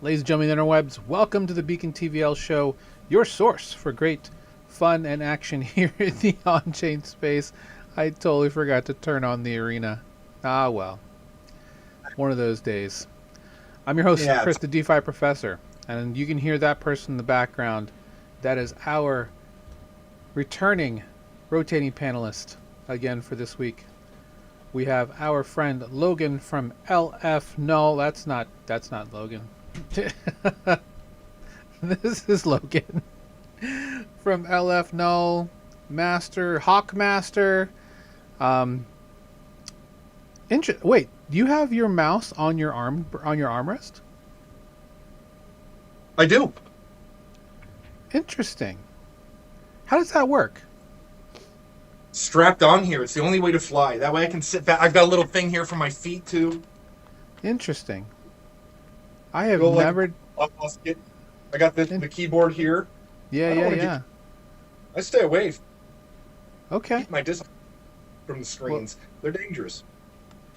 Ladies and gentlemen, interwebs, welcome to the Beacon TVL show, your source for great fun and action here in the on-chain space. I totally forgot to turn on the arena. Ah, well, one of those days. I'm your host, Yeah, Chris, the DeFi professor, and you can hear that person in the background. That is our returning rotating panelist again for this week. We have our friend Logan from LF. No, that's not Logan. This is Logan from LF Null Master Hawk Master. Wait, do you have your mouse on your armrest? I do. Interesting. How does that work? Strapped on here. It's the only way to fly. That way I can sit back. I've got a little thing here for my feet too. Interesting. I have Go never. Like I got the keyboard here. Yeah. I stay away. Okay. Keep my distance from the screens. They're dangerous.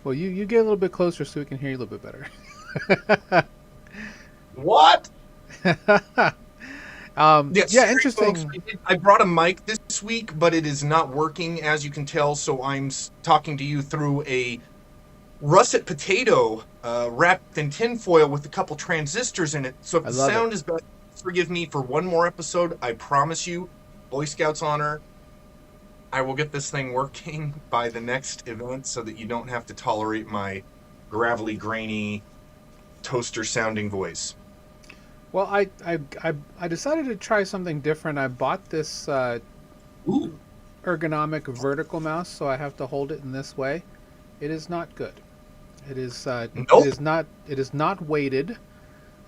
Well, you get a little bit closer so we can hear you a little bit better. What? Yes, yeah, interesting. Folks, I brought a mic this week, but it is not working, as you can tell, so I'm talking to you through a russet potato wrapped in tinfoil with a couple transistors in it. So if the sound is bad, forgive me for one more episode. I promise you, Boy Scouts honor, I will get this thing working by the next event so that you don't have to tolerate my gravelly, grainy, toaster-sounding voice. Well, I decided to try something different. I bought this ergonomic vertical mouse, so I have to hold it in this way. It is not good. It is nope. It is not weighted.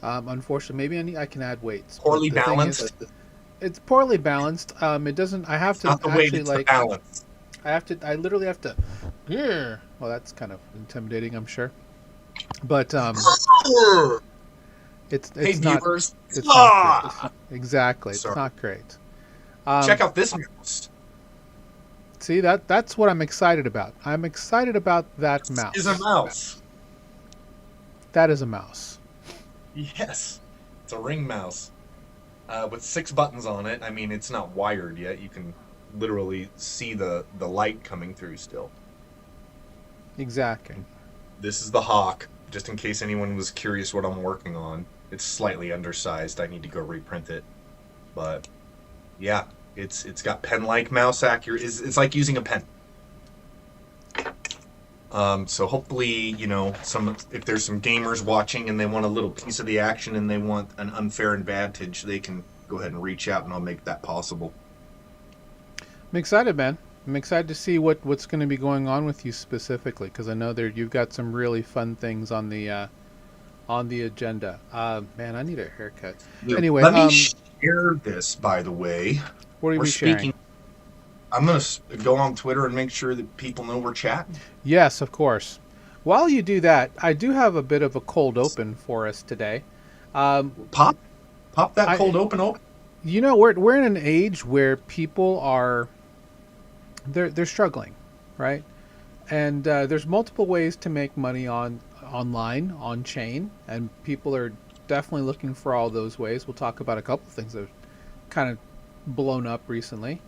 Unfortunately, maybe I can add weights. Poorly balanced. It's poorly balanced. It doesn't. I have to not the actually weight, like. Balance. I literally have to. Yeah. Well, that's kind of intimidating, I'm sure. But It's hey, not. Viewers. It's not great. Exactly. Sorry. It's not great. Check out this mouse. See, that's what I'm excited about. I'm excited about that mouse. Is a mouse. That is a mouse. Yes. It's a ring mouse. With 6 buttons on it. I mean, it's not wired yet. You can literally see the light coming through still. Exactly. This is the Hawk, just in case anyone was curious what I'm working on. It's slightly undersized. I need to go reprint it. But yeah, it's got pen-like mouse accuracy. It's like using a pen. So hopefully, if there's some gamers watching and they want a little piece of the action and they want an unfair advantage, they can go ahead and reach out and I'll make that possible. I'm excited, man. I'm excited to see what's going to be going on with you specifically, because I know you've got some really fun things on the agenda. Man, I need a haircut. Anyway, let me share this, by the way. What are we sharing? I'm going to go on Twitter and make sure that people know we're chatting. Yes, of course. While you do that, I do have a bit of a cold open for us today. Pop that cold open. We're in an age where people are they're struggling, right? And there's multiple ways to make money online, on chain, and people are definitely looking for all those ways. We'll talk about a couple of things that have kind of blown up recently.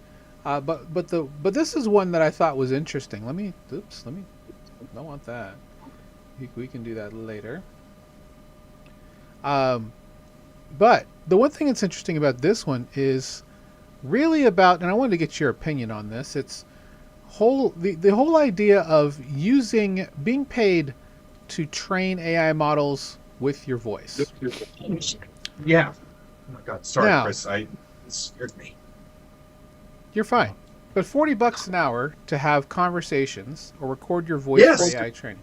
But this is one that I thought was interesting. Let me don't want that. We can do that later. But the one thing that's interesting about this one is really about, and I wanted to get your opinion on this. It's the whole idea of being paid to train AI models with your voice. Yeah. Oh my God. Sorry, now, Chris. It scared me. You're fine. But $40 an hour to have conversations or record your voice for AI training.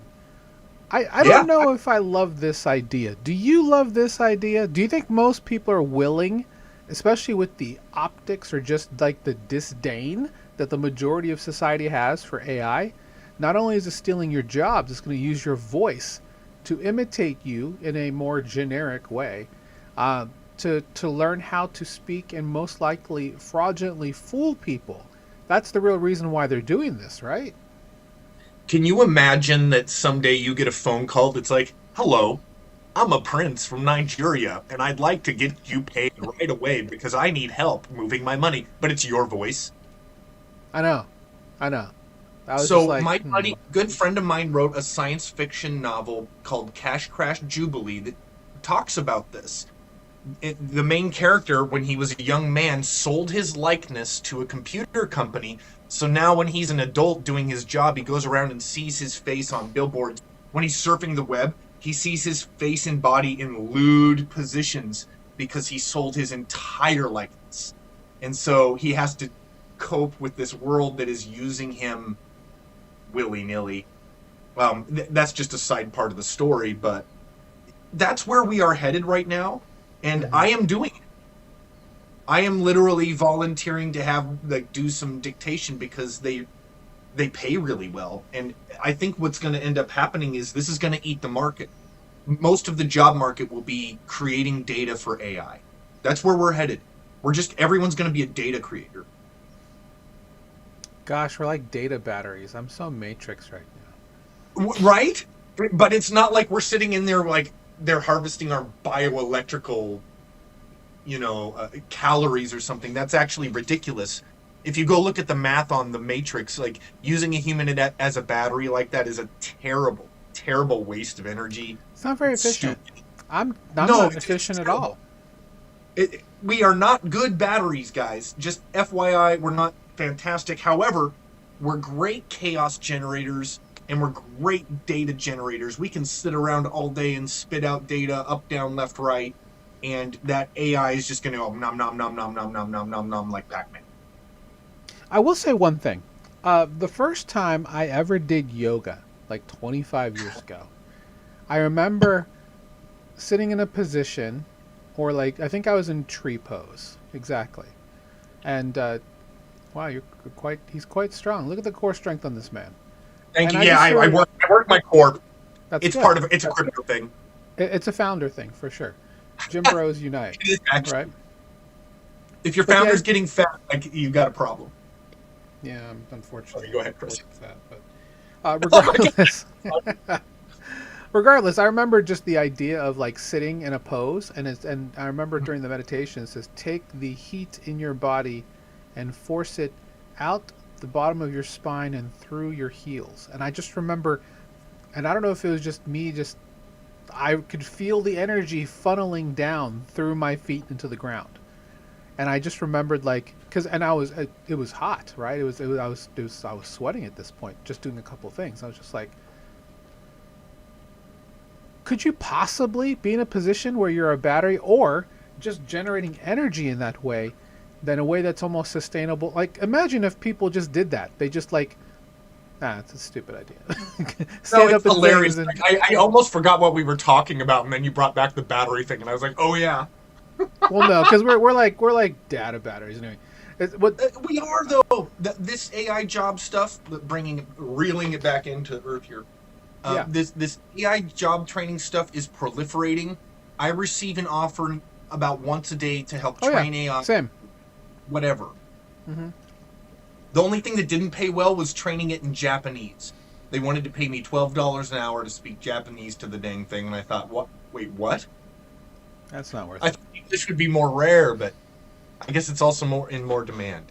I don't know if I love this idea. Do you love this idea? Do you think most people are willing, especially with the optics or just like the disdain that the majority of society has for AI? Not only is it stealing your jobs, it's going to use your voice to imitate you in a more generic way, to learn how to speak and most likely fraudulently fool people. That's the real reason why they're doing this, right? Can you imagine that someday you get a phone call that's like, hello, I'm a prince from Nigeria, and I'd like to get you paid right away because I need help moving my money. But it's your voice. I know. I know. I was just So like, my buddy, good friend of mine, wrote a science fiction novel called Cash Crash Jubilee that talks about this. The main character, when he was a young man, sold his likeness to a computer company. So now when he's an adult doing his job, he goes around and sees his face on billboards. When he's surfing the web, he sees his face and body in lewd positions because he sold his entire likeness. And so he has to cope with this world that is using him willy-nilly. That's just a side part of the story, but that's where we are headed right now. And I am doing it. I am literally volunteering to have do some dictation because they pay really well. And I think what's going to end up happening is this is going to eat the market. Most of the job market will be creating data for AI. That's where we're headed. Everyone's going to be a data creator. gosh, we're like data batteries. I'm so Matrix right now. Right? But it's not like we're sitting in there like they're harvesting our bioelectrical, calories or something. That's actually ridiculous. If you go look at the math on the Matrix, like using a human as a battery like that is a terrible, terrible waste of energy. It's not very efficient. I'm not efficient at all. We are not good batteries, guys. Just FYI, we're not fantastic. However, we're great chaos generators and we're great data generators. We can sit around all day and spit out data up, down, left, right, and that AI is just going to go nom nom nom nom nom nom nom nom nom like Pac-Man. I will say one thing. The first time I ever did yoga, like 25 years ago, I remember sitting in a position, or like I think I was in tree pose, exactly. And wow, he's quite strong. Look at the core strength on this man. Thank you. I work my core. It's good. It's a crypto thing. It's a founder thing for sure. Gym Bros Unite. It is actually. Right? If your founder's getting fat, like you've got a problem. Yeah, unfortunately. Go ahead, Chris. That, but regardless, regardless, I remember just the idea of like sitting in a pose, and I remember during the meditation it says take the heat in your body and force it out the bottom of your spine and through your heels. And I just remember, and I don't know if it was just me, I could feel the energy funneling down through my feet into the ground. And I just remembered it was hot, right? I was sweating at this point, just doing a couple of things. I was just like, could you possibly be in a position where you're a battery or just generating energy in that way, in a way that's almost sustainable? Like, imagine if people just did that. They just it's a stupid idea. It's hilarious. I almost forgot what we were talking about, and then you brought back the battery thing, and I was like, oh yeah. Well, no, because we're like data batteries anyway. We are though. This AI job stuff, reeling it back into Earth here. This AI job training stuff is proliferating. I receive an offer about once a day to help train AI. Same. Whatever. Mm-hmm. The only thing that didn't pay well was training it in Japanese. They wanted to pay me $12 an hour to speak Japanese to the dang thing, and I thought, what? Wait, what? That's not worth it. I thought English would be more rare, but I guess it's also more demand.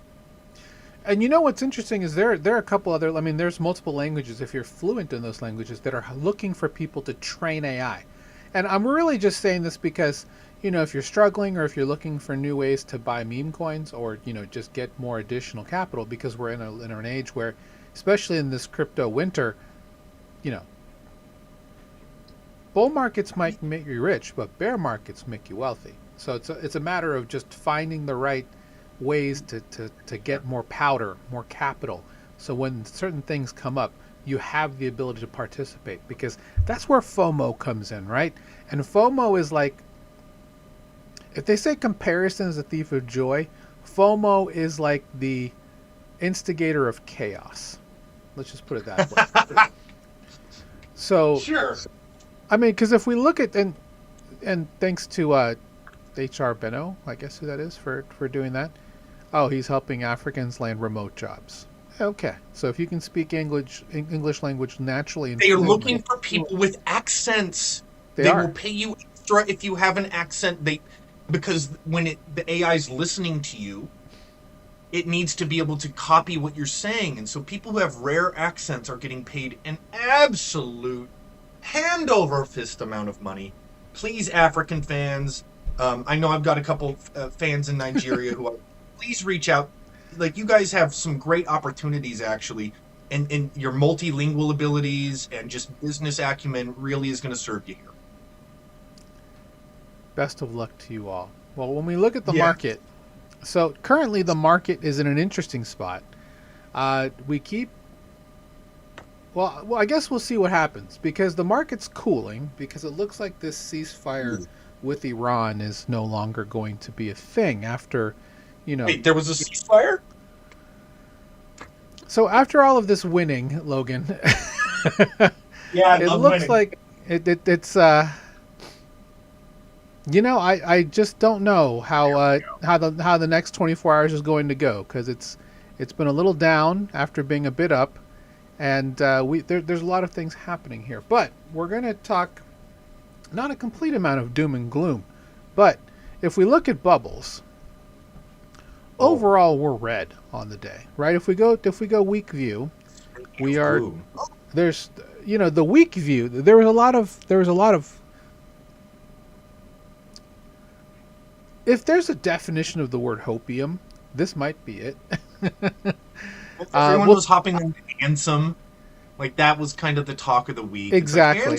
And you know what's interesting is there are a couple other. I mean, there's multiple languages if you're fluent in those languages that are looking for people to train AI. And I'm really just saying this because, if you're struggling or if you're looking for new ways to buy meme coins or, just get more additional capital, because we're in an age where, especially in this crypto winter, bull markets might make you rich, but bear markets make you wealthy. So it's a matter of just finding the right ways to get more powder, more capital. So when certain things come up, you have the ability to participate, because that's where FOMO comes in, right? And FOMO is like, if they say comparison is a thief of joy, FOMO is like the instigator of chaos. Let's just put it that way. So, sure. I mean, because if we look at, and thanks to HR Benno, I guess who that is for doing that. Oh, he's helping Africans land remote jobs. Okay, so if you can speak English language naturally, they are looking for people with accents. They will pay you extra if you have an accent. Because when the AI is listening to you, it needs to be able to copy what you're saying. And so people who have rare accents are getting paid an absolute hand over fist amount of money. Please, African fans, I know I've got a couple fans in Nigeria who please reach out. Like, you guys have some great opportunities, actually, and your multilingual abilities and just business acumen really is going to serve you here. Best of luck to you all. Well, when we look at the market, so currently the market is in an interesting spot. I guess we'll see what happens, because the market's cooling, because it looks like this ceasefire with Iran is no longer going to be a thing after, Wait, there was a ceasefire? So after all of this winning, Logan, it looks like it's I just don't know how the next 24 hours is going to go, because it's been a little down after being a bit up, and there's a lot of things happening here. But we're going to talk not a complete amount of doom and gloom, but if we look at bubbles, overall we're red on the day, right? If we go week view, we are there's the week view. There was a lot of. If there's a definition of the word hopium, this might be it. Everyone was hopping on Ansem. Like, that was kind of the talk of the week. Exactly.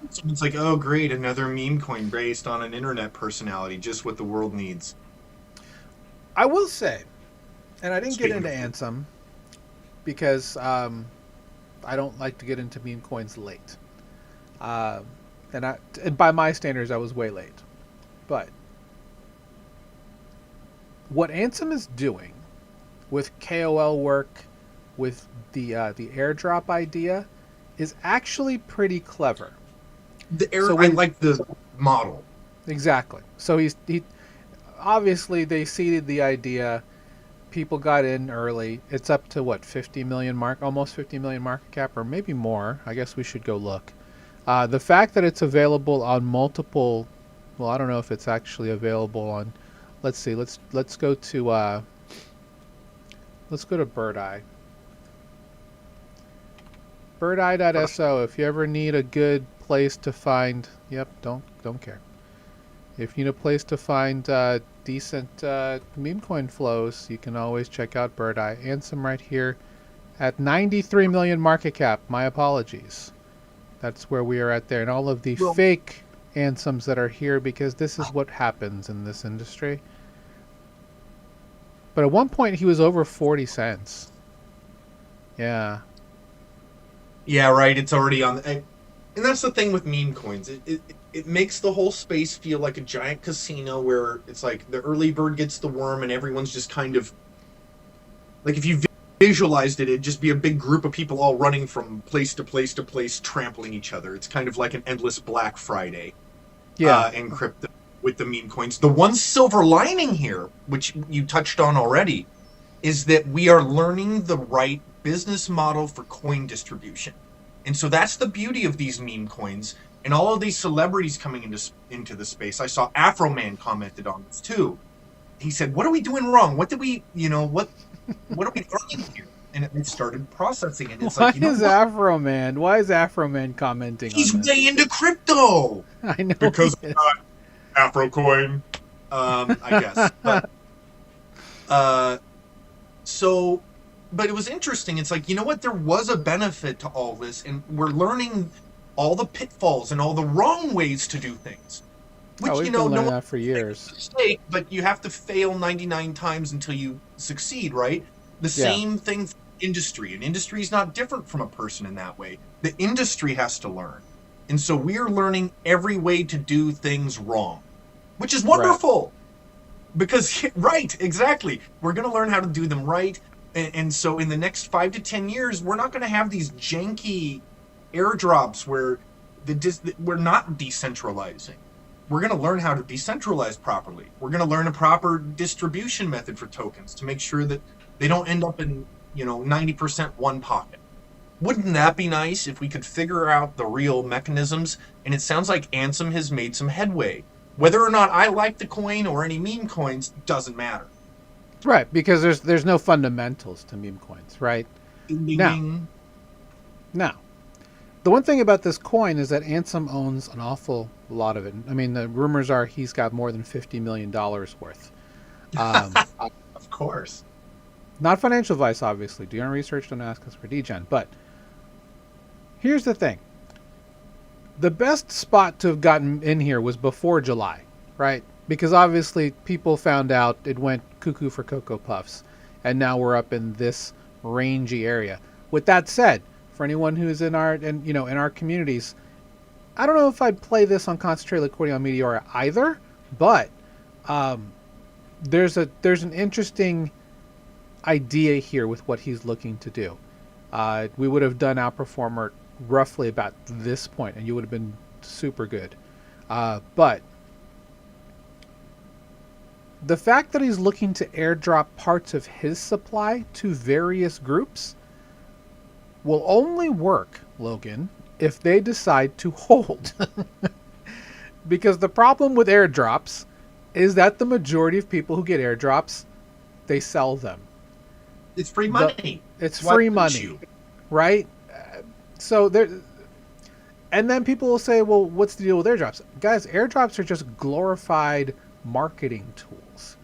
It's like, oh, great, another meme coin based on an internet personality, just what the world needs. I will say, and I didn't get into Ansem because I don't like to get into meme coins late. And by my standards, I was way late. But what Ansem is doing with KOL work, with the airdrop idea, is actually pretty clever. I like the model. Exactly. So he obviously they seeded the idea. People got in early. It's up to what, almost 50 million market cap, or maybe more. I guess we should go look. The fact that it's available on multiple, well, I don't know if it's actually available on. Let's see. Let's go to Bird Eye. Birdeye.so. If you ever need a good place to find, don't care. If you need a place to find decent meme coin flows, you can always check out Bird Eye. Ansem right here at 93 million market cap. My apologies. That's where we are at there, and all of the fake Ansems that are here, because this is what happens in this industry. But at one point he was over 40 cents. Yeah. Yeah, right. It's already on. And that's the thing with meme coins. It makes the whole space feel like a giant casino where it's like the early bird gets the worm, and everyone's just kind of like, if you visualized it, it'd just be a big group of people all running from place to place to place, trampling each other. It's kind of like an endless Black Friday. In crypto with the meme coins. The one silver lining here, which you touched on already, is that we are learning the right business model for coin distribution. And so that's the beauty of these meme coins and all of these celebrities coming into the space. I saw Afroman commented on this too. He said, what are we doing wrong? What did we, what are we learning here? And it started processing it. It's Why is Afroman commenting on this? He's way into crypto. I know. Because I'm not Afrocoin, I guess. But it was interesting. It's like, there was a benefit to all this, and we're learning all the pitfalls and all the wrong ways to do things. Which, we've been learning that for years. Mistake, but you have to fail 99 times until you succeed, right? The same thing for industry. And industry is not different from a person in that way. The industry has to learn. And so we're learning every way to do things wrong, which is wonderful. Right. Because, right, exactly. We're going to learn how to do them right. And so in the next 5 to 10 years, we're not going to have these janky airdrops where we're not decentralizing. We're going to learn how to decentralize properly. We're going to learn a proper distribution method for tokens to make sure that they don't end up in, 90% one pocket. Wouldn't that be nice if we could figure out the real mechanisms? And it sounds like Ansem has made some headway. Whether or not I like the coin or any meme coins doesn't matter. Right, because there's no fundamentals to meme coins, right? Ding, ding, Now, ding. now, the one thing about this coin is that Ansem owns an awful lot of it. I mean, the rumors are he's got more than $50 million worth. Of course. Not financial advice, obviously. Do your own research. Don't ask us for degen. But here's the thing. The best spot to have gotten in here was before July, right? Because obviously people found out it went cuckoo for Cocoa Puffs. And now we're up in this rangy area. With that said, for anyone who's in our in our communities, I don't know if I'd play this on concentrated liquidity on Meteora either, but there's an interesting idea here with what he's looking to do. We would have done Outperformer roughly about this point, and you would have been super good. But the fact that he's looking to airdrop parts of his supply to various groups will only work, Logan, if they decide to hold. Because the problem with airdrops is that the majority of people who get airdrops, they sell them. It's free money. It's free money, right? So there, and then people will say, well, what's the deal with airdrops? Guys, airdrops are just glorified marketing tools.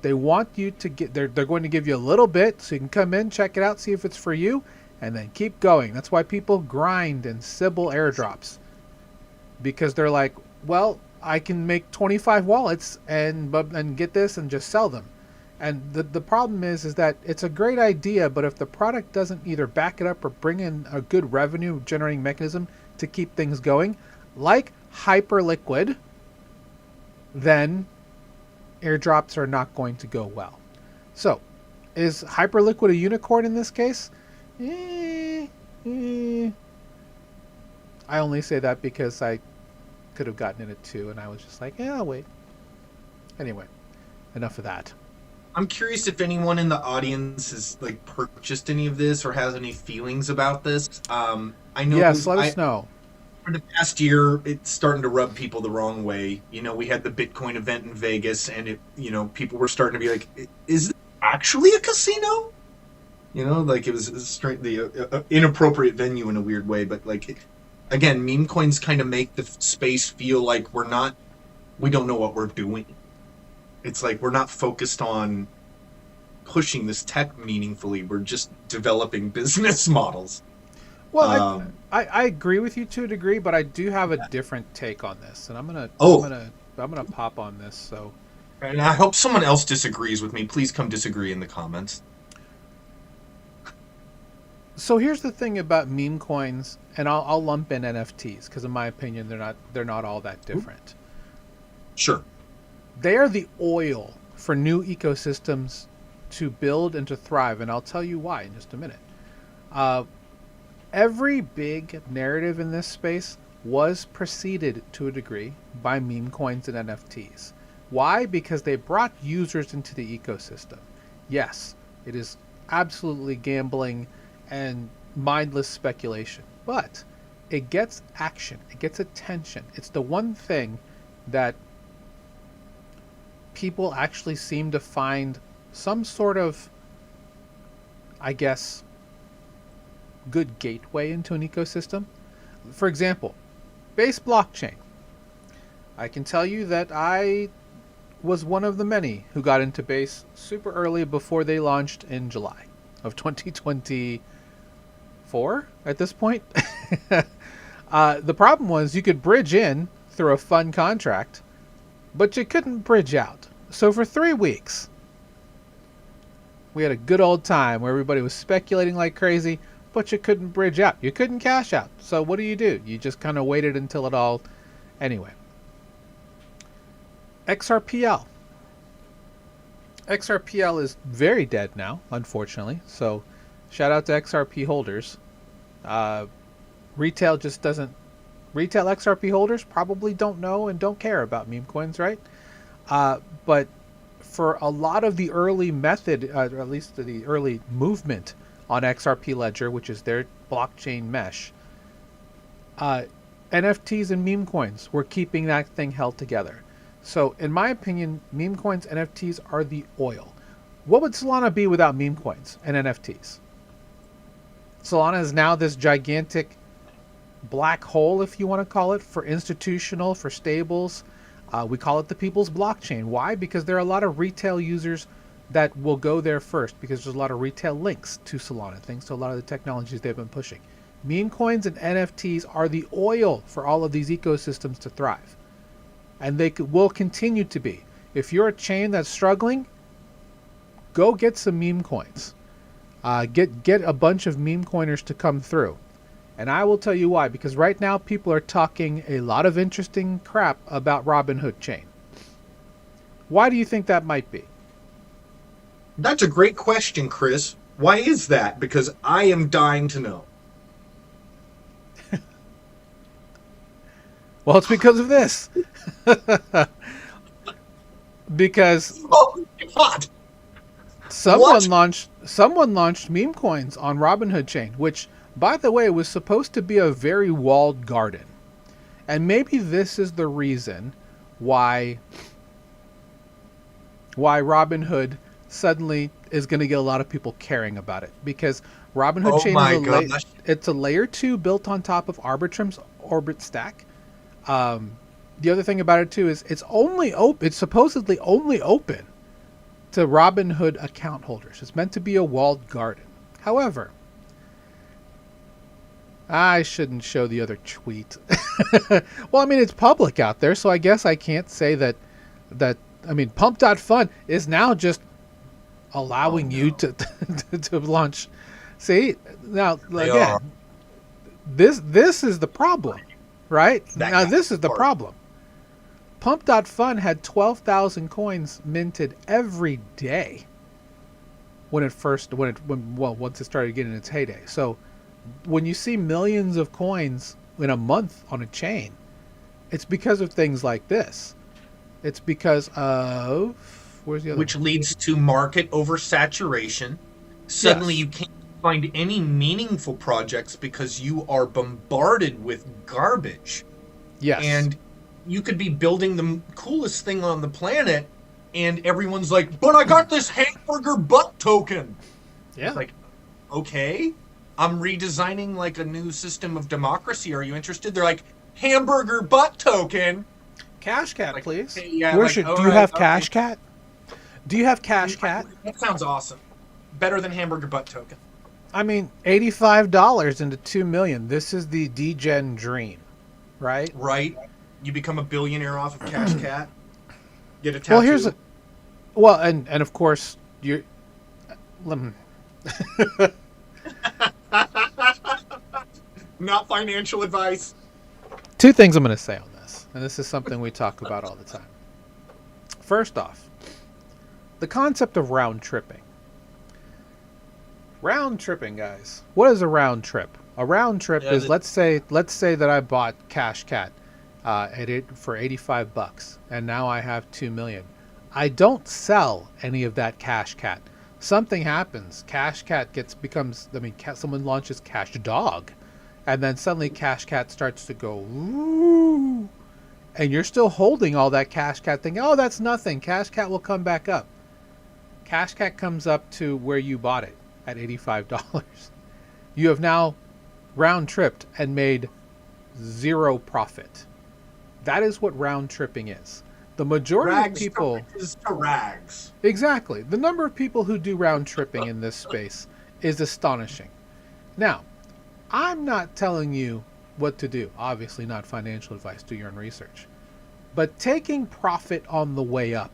They want you to get, they're going to give you a little bit so you can come in, check it out, see if it's for you, and then keep going. That's why people grind and sybil airdrops. Because they're like, well, I can make 25 wallets and get this and just sell them. And the problem is that it's a great idea, but if the product doesn't either back it up or bring in a good revenue generating mechanism to keep things going, like Hyperliquid, then airdrops are not going to go well. So, is Hyperliquid a unicorn in this case? I only say that because I could have gotten in it too, and I was just like, yeah, I'll wait. Anyway, enough of that. I'm curious if anyone in the audience has like purchased any of this or has any feelings about this. I know. Yes, let us know. For the past year, it's starting to rub people the wrong way. We had the Bitcoin event in Vegas, and people were starting to be like, "Is it actually a casino?" Like it was the inappropriate venue in a weird way. But again, meme coins kind of make the space feel like we don't know what we're doing. It's like we're not focused on pushing this tech meaningfully. We're just developing business models. Well, I agree with you to a degree, but I do have a different take on this, and I'm gonna pop on this. So, and I hope someone else disagrees with me. Please come disagree in the comments. So here's the thing about meme coins, and I'll lump in NFTs because in my opinion they're not all that different. Sure. They are the oil for new ecosystems to build and to thrive, and I'll tell you why in just a minute. Every big narrative in this space was preceded to a degree by meme coins and NFTs. Why? Because they brought users into the ecosystem. Yes, it is absolutely gambling and mindless speculation, but it gets action, it gets attention. It's the one thing that people actually seem to find some sort of, I guess, good gateway into an ecosystem. For example, Base blockchain. I can tell you that I was one of the many who got into Base super early before they launched in July of 2024 at this point. The problem was you could bridge in through a fun contract, but you couldn't bridge out. So for 3 weeks, we had a good old time where everybody was speculating like crazy, but you couldn't bridge out. You couldn't cash out. So what do? You just kind of waited until it all... Anyway. XRPL. XRPL is very dead now, unfortunately. So shout out to XRP holders. Retail just doesn't... Retail XRP holders probably don't know and don't care about meme coins, right? But for a lot of the early method, or at least the early movement on XRP Ledger, which is their blockchain mesh, NFTs and meme coins were keeping that thing held together. So in my opinion, meme coins, NFTs are the oil. What would Solana be without meme coins and NFTs? Solana is now this gigantic black hole, if you want to call it, for institutional, for stables. We call it the people's blockchain. Why? Because there are a lot of retail users that will go there first, because there's a lot of retail links to Solana, thanks to a lot of the technologies they've been pushing. Meme coins and NFTs are the oil for all of these ecosystems to thrive. And they will continue to be. If you're a chain that's struggling, go get some meme coins. Get a bunch of meme coiners to come through. And I will tell you why. Because right now people are talking a lot of interesting crap about Robinhood Chain. Why do you think that might be? That's a great question, Chris. Why is that? Because I am dying to know. Well, it's because of this. Because oh God, someone launched meme coins on Robinhood Chain, which, by the way, was supposed to be a very walled garden. And maybe this is the reason why Robinhood suddenly is going to get a lot of people caring about it, because Robinhood Chain is it's a layer 2 built on top of Arbitrum's Orbit stack. The other thing about it too is it's supposedly only open to Robinhood account holders. It's meant to be a walled garden. However, I shouldn't show the other tweet. Well, I mean, it's public out there, so I guess I can't say that I mean, Pump.Fun is now just allowing you to launch. See, now again, this is the problem, right? Now this is the problem. Pump.Fun had 12,000 coins minted every day once it started getting its heyday. So when you see millions of coins in a month on a chain, it's because of things like this. It's because of which leads to market oversaturation. Suddenly you can't find any meaningful projects because you are bombarded with garbage. Yes. And you could be building the coolest thing on the planet, and everyone's like, but I got this hamburger butt token. Yeah. It's like, okay, I'm redesigning like a new system of democracy. Are you interested? They're like, hamburger butt token. Cash Cat, like, please. Hey, yeah, do you have okay. Cash Cat? Do you have Cash Cat? That sounds awesome. Better than hamburger butt token. I mean, $85 into 2 million. This is the degen dream, right? Right. You become a billionaire off of Cash Cat. Get a tattoo. And of course you're. Not financial advice. Two things I'm going to say on this, and this is something we talk about all the time. First off, the concept of round tripping. Round tripping, guys. What is a round trip? A round trip is let's say that I bought Cash Cat for $85, and now I have 2 million. I don't sell any of that Cash Cat. Something happens. Cash Cat someone launches Cash Dog, and then suddenly Cash Cat starts to go, ooh, and you're still holding all that Cash Cat thinking, oh, that's nothing. Cash Cat will come back up. Cash Cat comes up to where you bought it at $85. You have now round tripped and made zero profit. That is what round tripping is. The majority of people to rags. Exactly. The number of people who do round tripping in this space is astonishing. Now, I'm not telling you what to do. Obviously not financial advice. Do your own research. But taking profit on the way up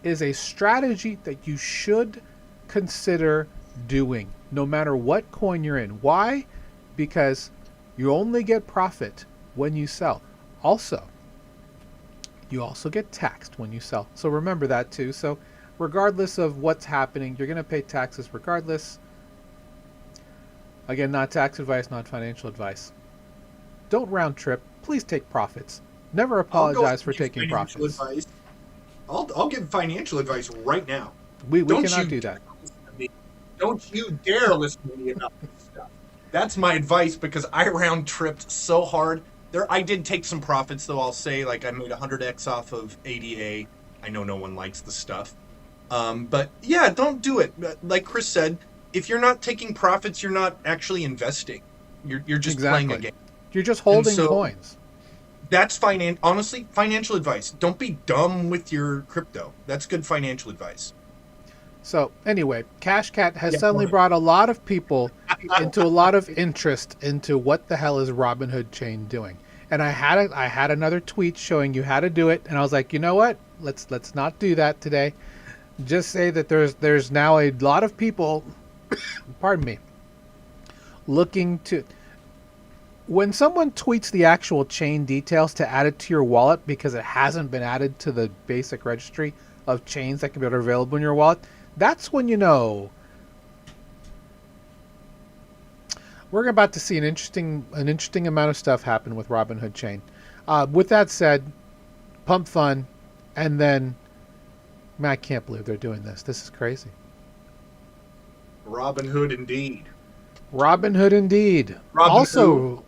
is a strategy that you should consider doing, no matter what coin you're in. Why? Because you only get profit when you sell. Also, you also get taxed when you sell. So remember that too. So regardless of what's happening, you're going to pay taxes regardless. Again, not tax advice, not financial advice. Don't round trip. Please take profits. Never apologize for taking profits. I'll give financial advice right now. We cannot do that. Don't you dare listen to me about this stuff. That's my advice because I round tripped so hard. I did take some profits though. I'll say like I made 100x off of ADA. I know no one likes the stuff, but yeah, don't do it. Like Chris said, if you're not taking profits, you're not actually investing. You're just playing a game. You're just holding coins. That's honestly financial advice. Don't be dumb with your crypto. That's good financial advice. So anyway, CashCat has suddenly brought a lot of people into a lot of interest into what the hell is Robinhood Chain doing. And I had another tweet showing you how to do it, and I was like, you know what? Let's not do that today. Just say that there's now a lot of people, pardon me, looking to. When someone tweets the actual chain details to add it to your wallet because it hasn't been added to the basic registry of chains that can be available in your wallet, that's when you know we're about to see an interesting amount of stuff happen with Robinhood Chain. With that said, pump fun, and then man, I can't believe they're doing this. This is crazy. Robinhood indeed. Robinhood indeed. Also,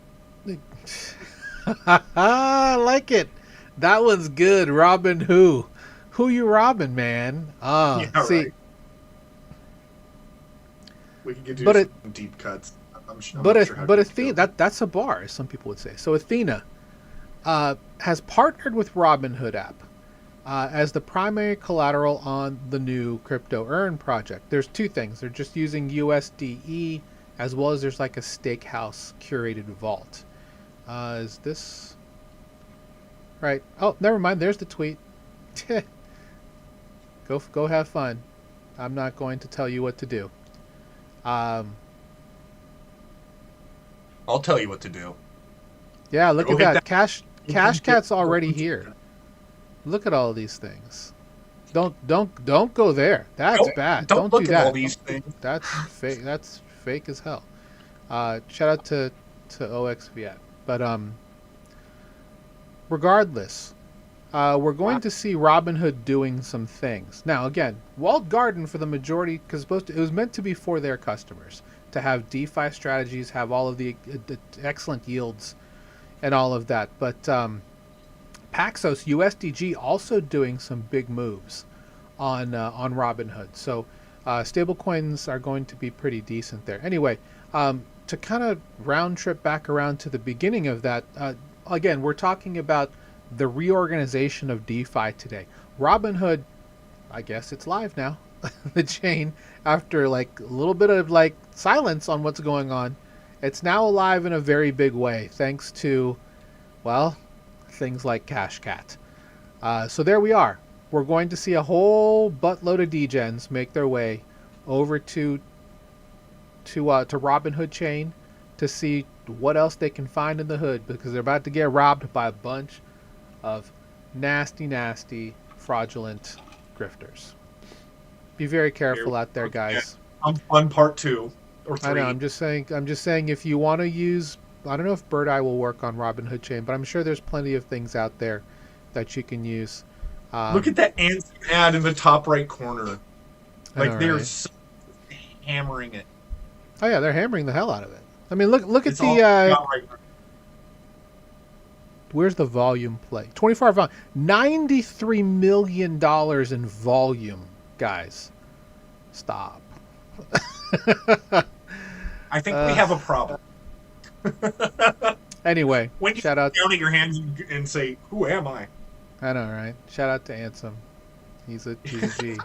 I like it. That was good. Robin who? Who you robbing, man? Yeah, see. Right. We can get some deep cuts. But Athena, that's a bar, as some people would say. So Athena has partnered with Robinhood app as the primary collateral on the new Crypto Earn project. There's two things. They're just using USDE, as well as there's like a Steakhouse curated vault. Is this right? Oh, never mind. There's the tweet. Go have fun. I'm not going to tell you what to do. I'll tell you what to do. Yeah, look at that. CashCat's already here. Look at all these things. Don't go there. That's bad. Don't do look that. At all these things. That's fake. That's fake as hell. Shout out to OXVet. But regardless, we're going to see Robinhood doing some things. Now, again, walled garden for the majority, because it was meant to be for their customers, to have DeFi strategies, have all of the excellent yields and all of that. But Paxos USDG also doing some big moves on Robinhood. So stablecoins are going to be pretty decent there. Anyway, to kind of round trip back around to the beginning of that, again, we're talking about the reorganization of DeFi today. Robinhood, I guess it's live now, the chain, after like a little bit of like silence on what's going on. It's now alive in a very big way, thanks to, well, things like CashCat. So there we are. We're going to see a whole buttload of degens make their way over to Robinhood Chain to see what else they can find in the hood, because they're about to get robbed by a bunch of nasty, fraudulent grifters. Be very careful out there, guys. On part 2 or 3. I know. I'm just saying. If you want to use, I don't know if Bird Eye will work on Robinhood Chain, but I'm sure there's plenty of things out there that you can use. Look at that ad in the top right corner. Like they're so hammering it. Oh yeah, they're hammering the hell out of it. I mean, look at the. Where's the volume play? 24-hour volume. $93 million in volume, guys. Stop. I think we have a problem. Anyway, when you shout out. Down at your hands and say, "Who am I?" I know, right? Shout out to Ansem. He's a G.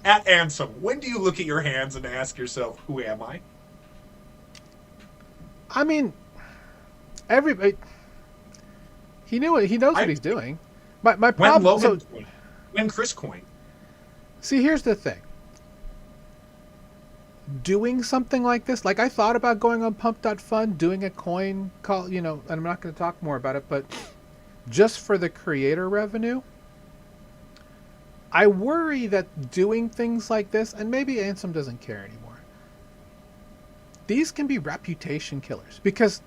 At Ansem, when do you look at your hands and ask yourself, "Who am I?" I mean, everybody. He knows what he's doing. My problem. When Chris Coin. See, here's the thing. Doing something like this, like I thought about going on Pump.fun, doing a coin call, and I'm not going to talk more about it, but just for the creator revenue, I worry that doing things like this, and maybe Ansem doesn't care anymore, these can be reputation killers, because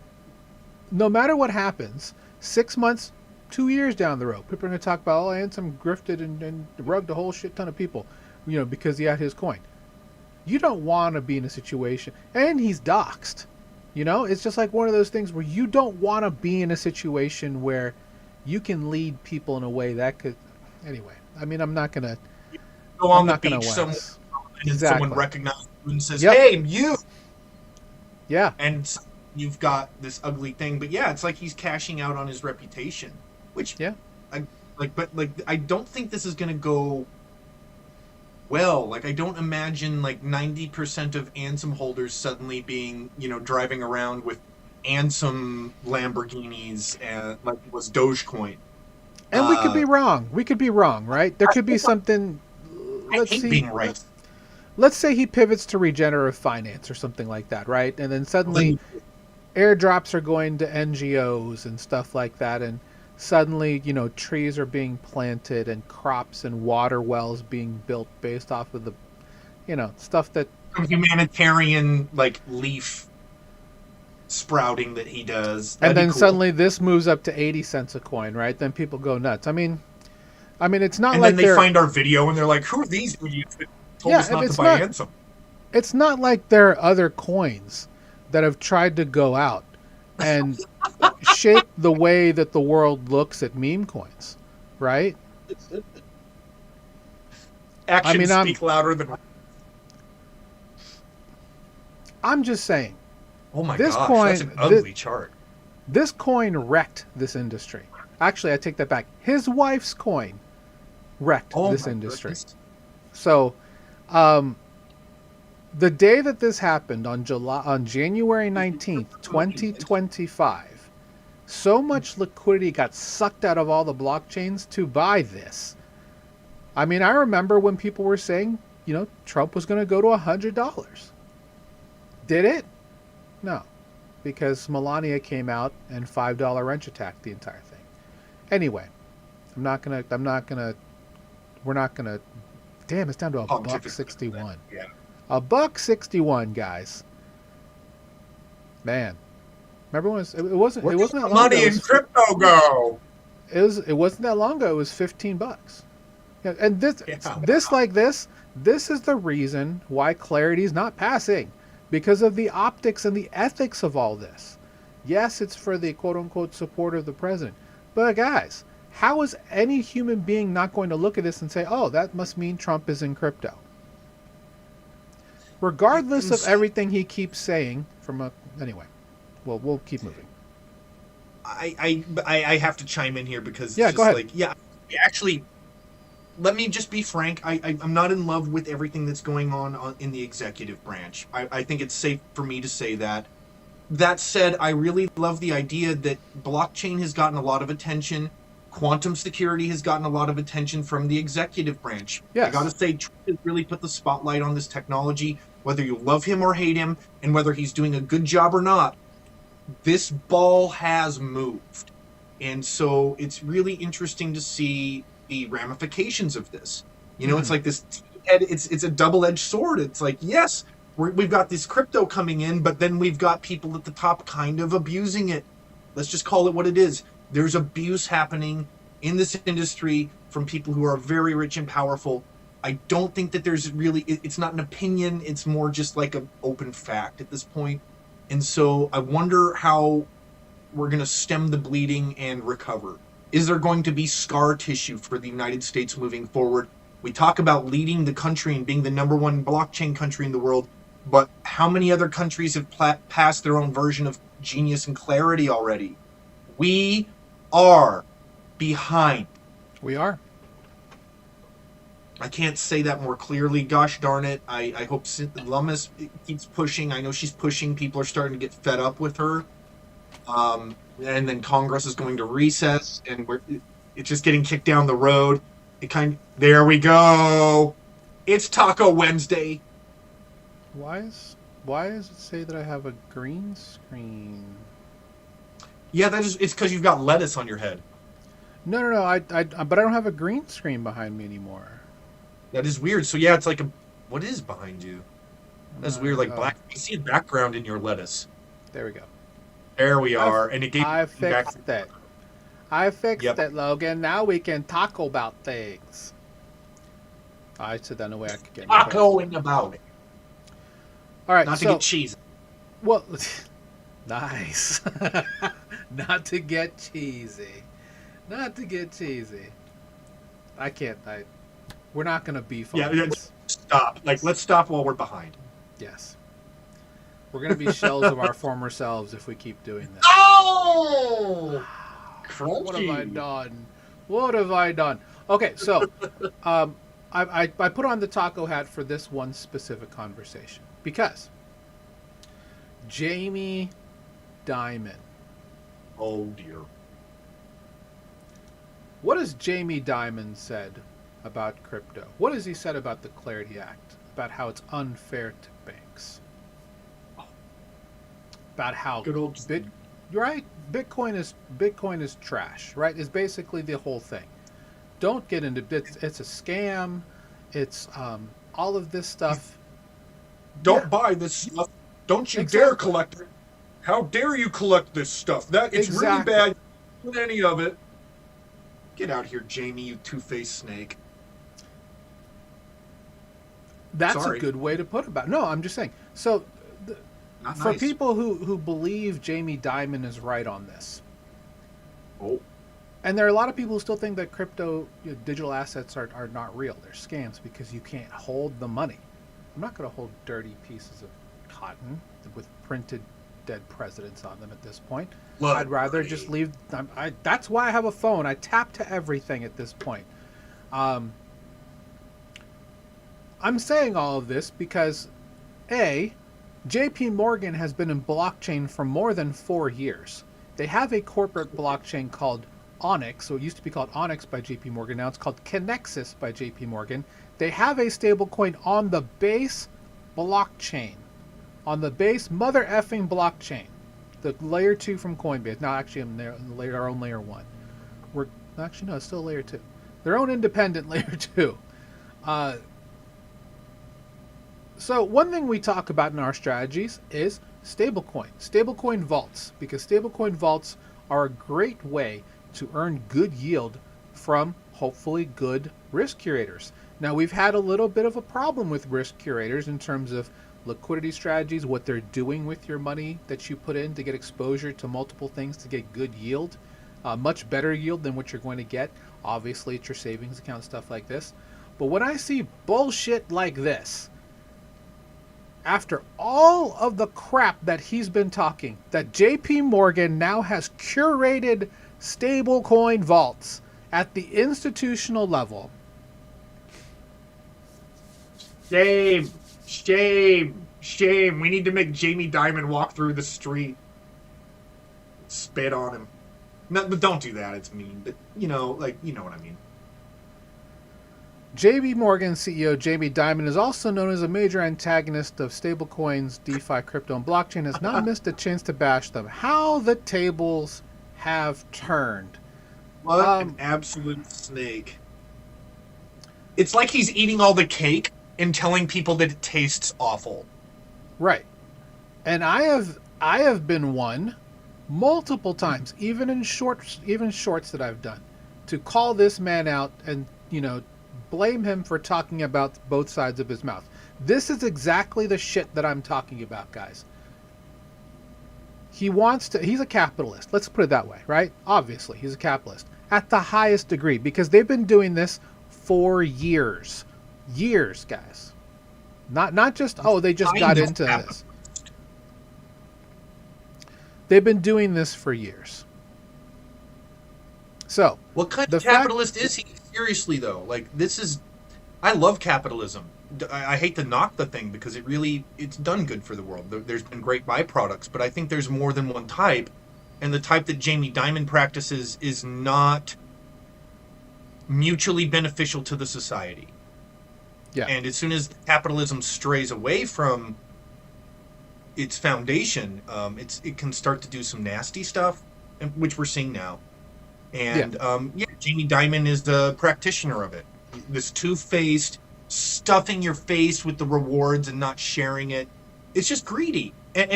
no matter what happens, 6 months, 2 years down the road, people are going to talk about, Ansem grifted and rugged a whole shit ton of people, because he had his coin. You don't want to be in a situation, and he's doxxed. You know, it's just like one of those things where you don't want to be in a situation where you can lead people in a way that could. Anyway, I mean, I'm not gonna. Go I'm on the not gonna beach, wax. and Exactly. someone recognizes you and says, Yep. "Hey, you." Yeah. And you've got this ugly thing, but yeah, it's like he's cashing out on his reputation, which Yeah. I don't think this is gonna go well. Like, I don't imagine like 90% of Ansem holders suddenly being, driving around with Ansem Lamborghinis and like it was Dogecoin. And we could be wrong. We could be wrong, right? There could be something. I hate being right. Let's say he pivots to regenerative finance or something like that, right? And then suddenly airdrops are going to NGOs and stuff like that, and suddenly, trees are being planted and crops and water wells being built based off of the, stuff that humanitarian like leaf sprouting that he does. That'd and then cool. Suddenly this moves up to 80 cents a coin, right? Then people go nuts. I mean, it's not and like then they find our video and they're like, "Who are these idiots that told us not to buy Ansem?" It's not like there are other coins that have tried to go out and shape the way that the world looks at meme coins, right? Actions speak louder than. I'm just saying. Oh my gosh, that's an ugly chart. This coin wrecked this industry. Actually, I take that back. His wife's coin wrecked this industry. Goodness. So, the day that this happened on January 19th, 2025, so much liquidity got sucked out of all the blockchains to buy this. I mean, I remember when people were saying, Trump was going to go to $100. Did it? No, because Melania came out and $5 wrench attacked the entire thing. Anyway, we're not gonna. Damn, it's down to $1.61. Yeah. $1.61, guys. Man, remember when it wasn't that long ago. Money in crypto go. It wasn't that long ago. It was $15. Yeah, and this is the reason why Clarity is not passing. Because of the optics and the ethics of all this. Yes, it's for the quote-unquote support of the president. But guys, how is any human being not going to look at this and say, oh, that must mean Trump is in crypto? Regardless of everything he keeps saying anyway, well, we'll keep moving. I have to chime in here because it's go ahead. Actually, let me just be frank. I'm not in love with everything that's going on in the executive branch. I think it's safe for me to say that. That said, I really love the idea that blockchain has gotten a lot of attention. Quantum security has gotten a lot of attention from the executive branch. Yes. I got to say, Trump has really put the spotlight on this technology, whether you love him or hate him, and whether he's doing a good job or not. This ball has moved. And so it's really interesting to see the ramifications of this. It's like this. It's a double-edged sword. It's like, yes, we've got this crypto coming in, but then we've got people at the top kind of abusing it. Let's just call it what it is. There's abuse happening in this industry from people who are very rich and powerful. I don't think that there's really. It's not an opinion. It's more just like an open fact at this point. And so I wonder how we're going to stem the bleeding and recover. Is there going to be scar tissue for the United States moving forward? We talk about leading the country and being the number one blockchain country in the world, but how many other countries have passed their own version of Genius and Clarity already? We are behind. We are. I can't say that more clearly. Gosh darn it. I hope Lummis keeps pushing. I know she's pushing. People are starting to get fed up with her. And then Congress is going to recess, and it's just getting kicked down the road. There we go. It's Taco Wednesday. Why does it say that I have a green screen? Yeah, it's because you've got lettuce on your head. No. But I don't have a green screen behind me anymore. That is weird. So yeah, it's like what is behind you? That's weird. Like black. I see a background in your lettuce. There we go. There we are, and it gave. I fixed it. I fixed it, Logan. Now we can talk about things. I said that in a way I could get. Tacoing about it. All right. Not to get cheesy. Well, nice. Not to get cheesy. Not to get cheesy. I can't. We're not going to beef on this. Stop. Let's stop while we're behind. Yes. We're going to be shells of our former selves if we keep doing this. Oh! Crunchy. What have I done? What have I done? Okay, so I put on the taco hat for this one specific conversation because Jamie Dimon. Oh, dear. What has Jamie Dimon said about crypto? What has he said about the Clarity Act? About how it's unfair to banks? About how good old you're right. Bitcoin is trash, right? Is basically the whole thing. Don't get into it. It's a scam. It's all of this stuff. Don't buy this stuff. Don't you dare collect it. How dare you collect this stuff? It's really bad. Don't do any of it. Get out here, Jamie, you two-faced snake. That's a good way to put it. No, I'm just saying. So for people who believe Jamie Dimon is right on this. Oh. And there are a lot of people who still think that crypto digital assets are not real. They're scams because you can't hold the money. I'm not going to hold dirty pieces of cotton with printed dead presidents on them at this point. Look, I'd rather just leave. That's why I have a phone. I tap to everything at this point. I'm saying all of this because, JP Morgan has been in blockchain for more than 4 years. They have a corporate blockchain called Onyx. So it used to be called Onyx by JP Morgan. Now it's called Connexus by JP Morgan. They have a stablecoin on the base blockchain. On the base mother effing blockchain. The layer 2 from Coinbase. Now actually I'm there our own layer 1. It's still layer 2. Their own independent layer 2. So one thing we talk about in our strategies is stablecoin vaults, because stablecoin vaults are a great way to earn good yield from hopefully good risk curators. Now we've had a little bit of a problem with risk curators in terms of liquidity strategies, what they're doing with your money that you put in to get exposure to multiple things to get good yield, much better yield than what you're going to get. Obviously it's your savings account, stuff like this. But when I see bullshit like this, after all of the crap that he's been talking, that JP Morgan now has curated stablecoin vaults at the institutional level. Shame. We need to make Jamie Dimon walk through the street. Spit on him. No, but don't do that. It's mean. But, you know what I mean. JP Morgan CEO Jamie Dimon is also known as a major antagonist of stablecoins, DeFi, crypto, and blockchain, has not missed a chance to bash them. How the tables have turned. What an absolute snake. It's like he's eating all the cake and telling people that it tastes awful. Right. And I have been one multiple times, even in shorts that I've done, to call this man out and, blame him for talking about both sides of his mouth. This is exactly the shit that I'm talking about, guys. He's a capitalist. Let's put it that way, right? Obviously, he's a capitalist at the highest degree because they've been doing this for years. Years, guys. Not just, they just got into this. They've been doing this for years. So, what kind of capitalist is he? Seriously, though, I love capitalism. I hate to knock the thing because it's done good for the world. There's been great byproducts, but I think there's more than one type, and the type that Jamie Dimon practices is not mutually beneficial to the society. Yeah. And as soon as capitalism strays away from its foundation, it can start to do some nasty stuff, which we're seeing now. And Jamie Dimon is the practitioner of it. This two-faced, stuffing your face with the rewards and not sharing it. It's just greedy, and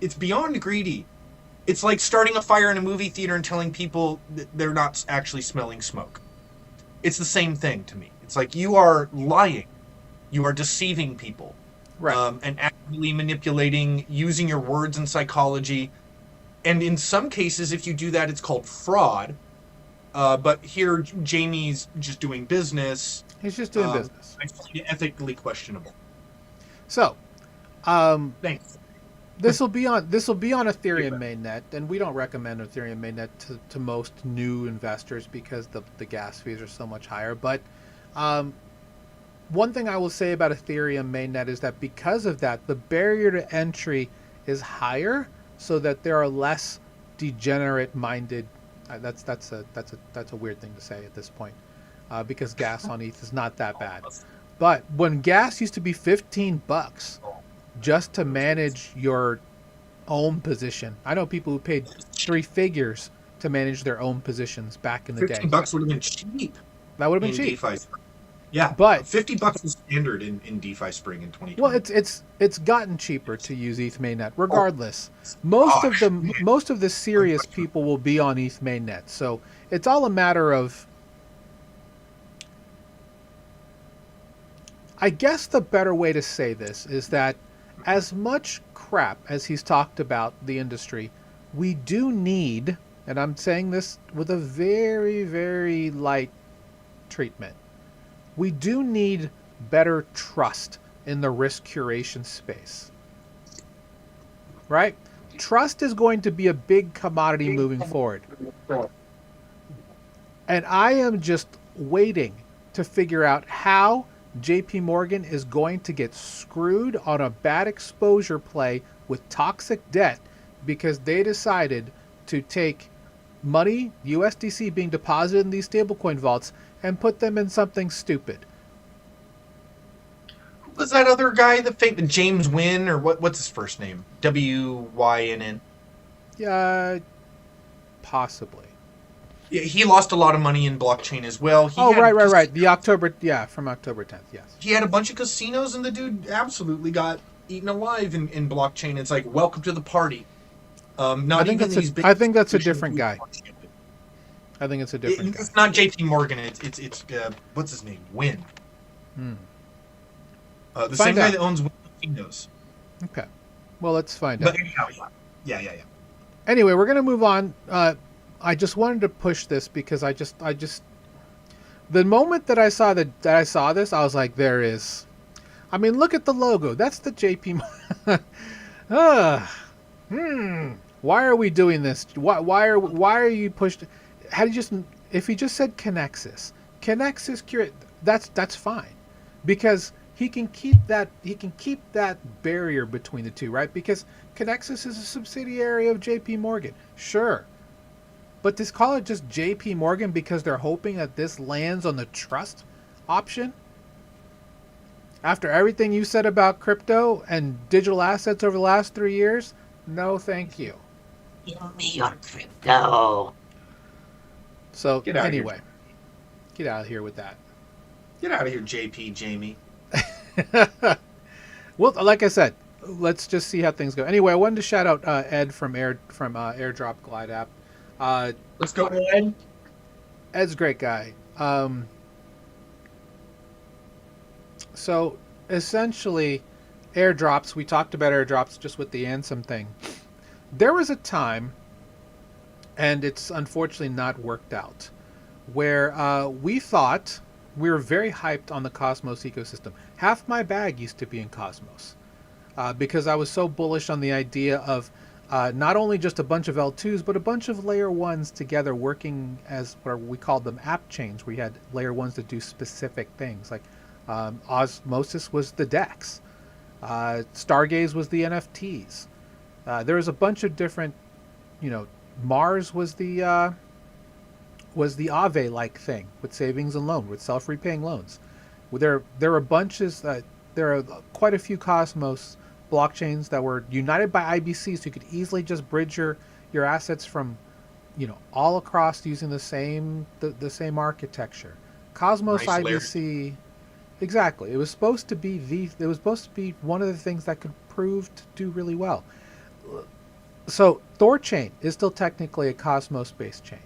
it's beyond greedy. It's like starting a fire in a movie theater and telling people that they're not actually smelling smoke. It's the same thing to me. It's like you are lying, you are deceiving people. Right. and actively manipulating, using your words and psychology. And in some cases, if you do that, it's called fraud. But here, Jamie's just doing business. He's just doing business. I find it ethically questionable. So, Thanks. this will be on Ethereum mainnet, and we don't recommend Ethereum mainnet to most new investors because the gas fees are so much higher. But one thing I will say about Ethereum mainnet is that because of that, the barrier to entry is higher, so that there are less degenerate-minded. That's a weird thing to say at this point, because gas on ETH is not that bad. But when gas used to be $15 just to manage your own position, I know people who paid 3 figures to manage their own positions back in the day. $15 would have been cheap. That would have been cheap. DeFi. Yeah, but $50 is standard in DeFi Spring in 2020. Well, it's gotten cheaper to use ETH mainnet. Regardless, most of the serious people will be on ETH mainnet. So it's all a matter of. I guess the better way to say this is that, as much crap as he's talked about the industry, we do need, and I'm saying this with a very, very light treatment, we do need better trust in the risk curation space. Right? Trust is going to be a big commodity moving forward. And I am just waiting to figure out how JP Morgan is going to get screwed on a bad exposure play with toxic debt because they decided to take money, USDC being deposited in these stablecoin vaults, and put them in something stupid. Who was that other guy that faked James Wynn, or what's his first name? WYNN? Yeah, possibly. Yeah, he lost a lot of money in blockchain as well. Right. From October 10th, yes. He had a bunch of casinos, and the dude absolutely got eaten alive in blockchain. It's like, welcome to the party. I think that's a different guy. I think it's a different guy. It's not JP Morgan. It's what's his name? Wynn. The same guy that owns Wynn Casinos. Okay. Well, let's find out. But anyhow, yeah. Anyway, we're gonna move on. I just wanted to push this because I just the moment that I saw this, I was like, there is. I mean, look at the logo. That's the JP. Why are we doing this? Why are you pushed? How do you just? If he just said Connexus curate, that's fine, because he can keep that barrier between the two, right? Because Connexus is a subsidiary of JP Morgan, sure. But to call it just JP Morgan because they're hoping that this lands on the trust option? After everything you said about crypto and digital assets over the last 3 years, no thank you. Give me your crypto. So anyway, get out of here with that. Get out of here, JP Jamie. Well, like I said, let's just see how things go. Anyway, I wanted to shout out Ed from Airdrop Glide app. Let's go, Ed. Ed's a great guy. So essentially, airdrops. We talked about airdrops just with the Ansem thing. There was a time, and it's unfortunately not worked out, where we thought we were very hyped on the Cosmos ecosystem. Half my bag used to be in Cosmos because I was so bullish on the idea of not only just a bunch of L2s, but a bunch of layer 1s together working as what we called them app chains, where you had layer 1s that do specific things. Like Osmosis was the DEX. Stargaze was the NFTs. There was a bunch of different, Mars was the Aave-like thing with savings and loan, with self-repaying loans. There are bunches, there are quite a few Cosmos blockchains that were united by IBC, so you could easily just bridge your assets from, all across using the same architecture. Cosmos nice IBC, layer. Exactly. It was supposed to be one of the things that could prove to do really well. So Thorchain is still technically a Cosmos-based chain.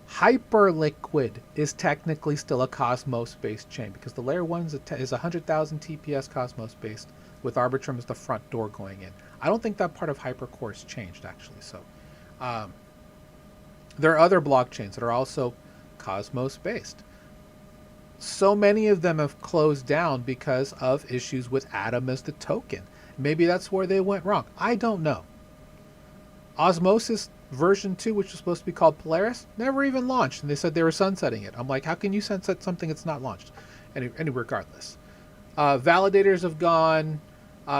Hyperliquid is technically still a Cosmos-based chain because the layer 1 is 100,000 TPS Cosmos-based. with Arbitrum as the front door going in. I don't think that part of Hypercore's changed, actually. So there are other blockchains that are also Cosmos-based. So many of them have closed down because of issues with Atom as the token. Maybe that's where they went wrong. I don't know. Osmosis version 2, which was supposed to be called Polaris, never even launched, and they said they were sunsetting it. I'm like, how can you sunset something that's not launched? Any regardless. Validators have gone.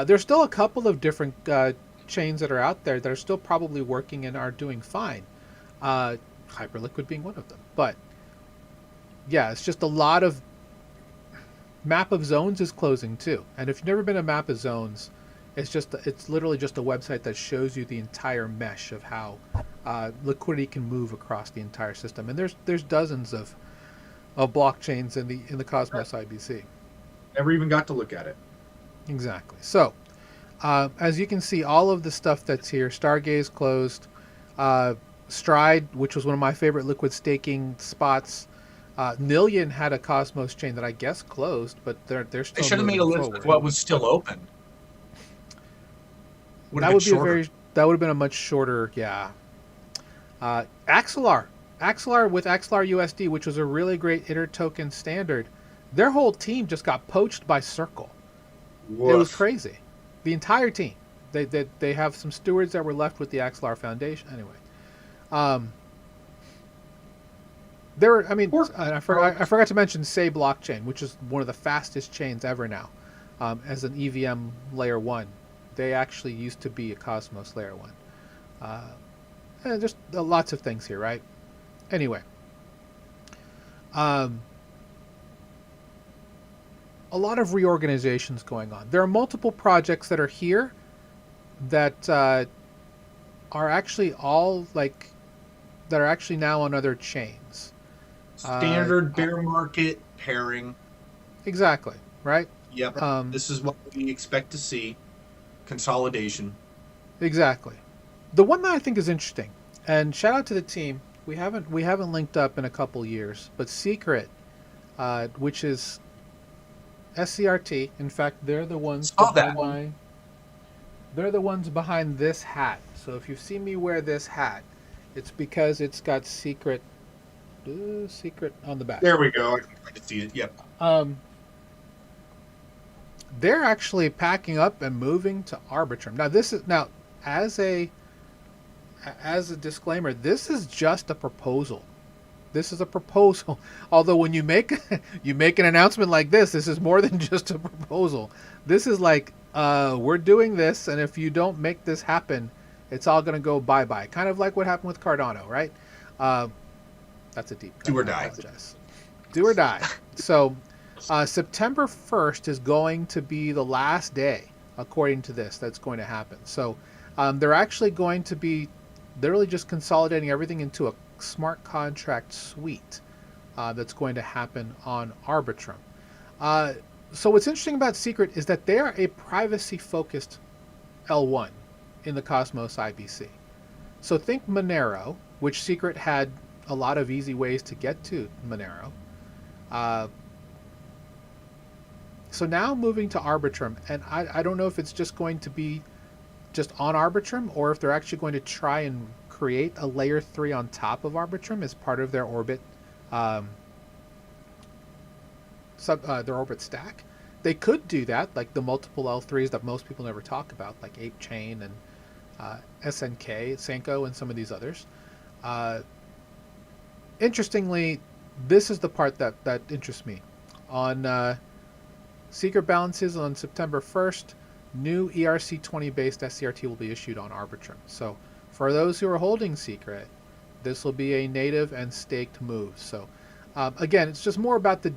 There's still a couple of different chains that are out there that are still probably working and are doing fine. Hyperliquid being one of them. But yeah, it's just a lot of... Map of Zones is closing too. And if you've never been to Map of Zones, it's literally just a website that shows you the entire mesh of how liquidity can move across the entire system. And there's dozens of blockchains in the Cosmos IBC. Never even got to look at it. Exactly. So as you can see, all of the stuff that's here, Stargaze closed, Stride, which was one of my favorite liquid staking spots. Nillion had a Cosmos chain that I guess closed, but they're still. They should have made a list of what was still open. That would have been a much shorter, yeah. Axelar with Axelar USD, which was a really great intertoken standard. Their whole team just got poached by Circle. Woof. It was crazy. The entire team. They have some stewards that were left with the Axelar Foundation. Anyway, I forgot to mention Say Blockchain, which is one of the fastest chains ever now, as an EVM layer 1. They actually used to be a Cosmos layer 1. And there's lots of things here, right? Anyway, a lot of reorganizations going on. There are multiple projects that are here that are actually all that are actually now on other chains. Standard bear market pairing. Exactly, right? Yep. This is what we expect to see. Consolidation. Exactly. The one that I think is interesting, and shout out to the team. We haven't linked up in a couple years, but Secret, which is SCRT. In fact, they're the ones they're the ones behind this hat. So if you see me wear this hat, it's because it's got Secret on the back. There we go. I can see it. Yep. They're actually packing up and moving to Arbitrum. Now, as a disclaimer, this is just a proposal. This is a proposal. Although when you make an announcement like this is more than just a proposal. This is like, we're doing this, and if you don't make this happen, it's all going to go bye-bye. Kind of like what happened with Cardano, right? That's a deep cut. Do or die. Do or die. So September 1st is going to be the last day, according to this, that's going to happen. So they're actually going to be literally just consolidating everything into a smart contract suite that's going to happen on Arbitrum. So what's interesting about Secret is that they are a privacy-focused L1 in the Cosmos IBC. So think Monero, which Secret had a lot of easy ways to get to Monero. So now moving to Arbitrum, and I don't know if it's just going to be just on Arbitrum, or if they're actually going to try and create a layer 3 on top of Arbitrum as part of their Orbit their Orbit stack. They could do that, like the multiple L3s that most people never talk about, like Ape Chain and SNK, Senko, and some of these others. Interestingly, this is the part that interests me. On Secret balances on September 1st, new ERC20 based SCRT will be issued on Arbitrum. So for those who are holding Secret, this will be a native and staked move. So again, it's just more about the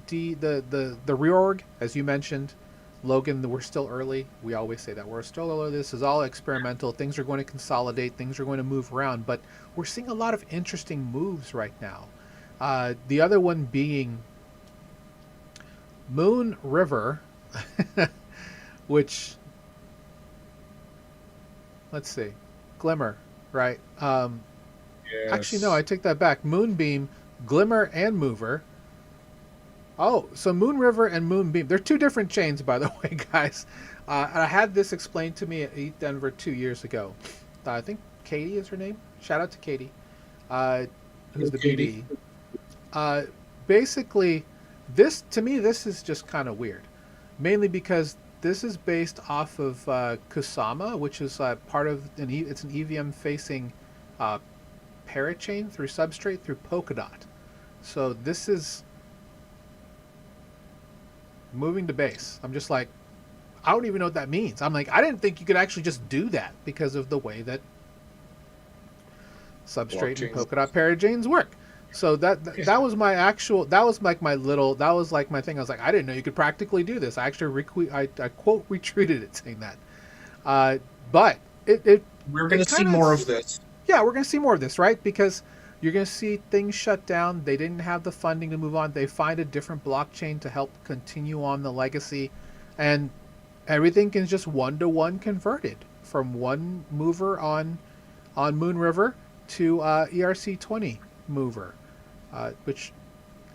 reorg, as you mentioned, Logan. We're still early. We always say that we're still early. This is all experimental. Things are going to consolidate. Things are going to move around. But we're seeing a lot of interesting moves right now. The other one being Moon River, which, let's see, Glimmer, right? Yes. Actually, no, I take that back. Moonbeam, Glimmer, and Mover Oh, so Moon River and Moonbeam, they're two different chains, by the way, guys. And I had this explained to me at ETH Denver 2 years ago. I think Katie is her name. Shout out to Katie, uh, who's the Katie. BD. Uh, Basically, this to me, this is just kind of weird, mainly because this is based off of Kusama, which is part of it's an EVM facing uh, parachain through Substrate through Polkadot. So this is moving to base. I'm just like, I don't even know what that means. I'm like, I didn't think you could actually just do that because of the way that Substrate and Polkadot parachains work. So that was my actual, that was like my little, that was like my thing. I was like, I didn't know you could practically do this. I actually I quote retweeted it saying that. But we're going to see more of this. Yeah, we're going to see more of this, right? Because you're going to see things shut down. They didn't have the funding to move on. They find a different blockchain to help continue on the legacy, and everything is just one-to-one converted from one mover on Moon River to ERC20 mover, which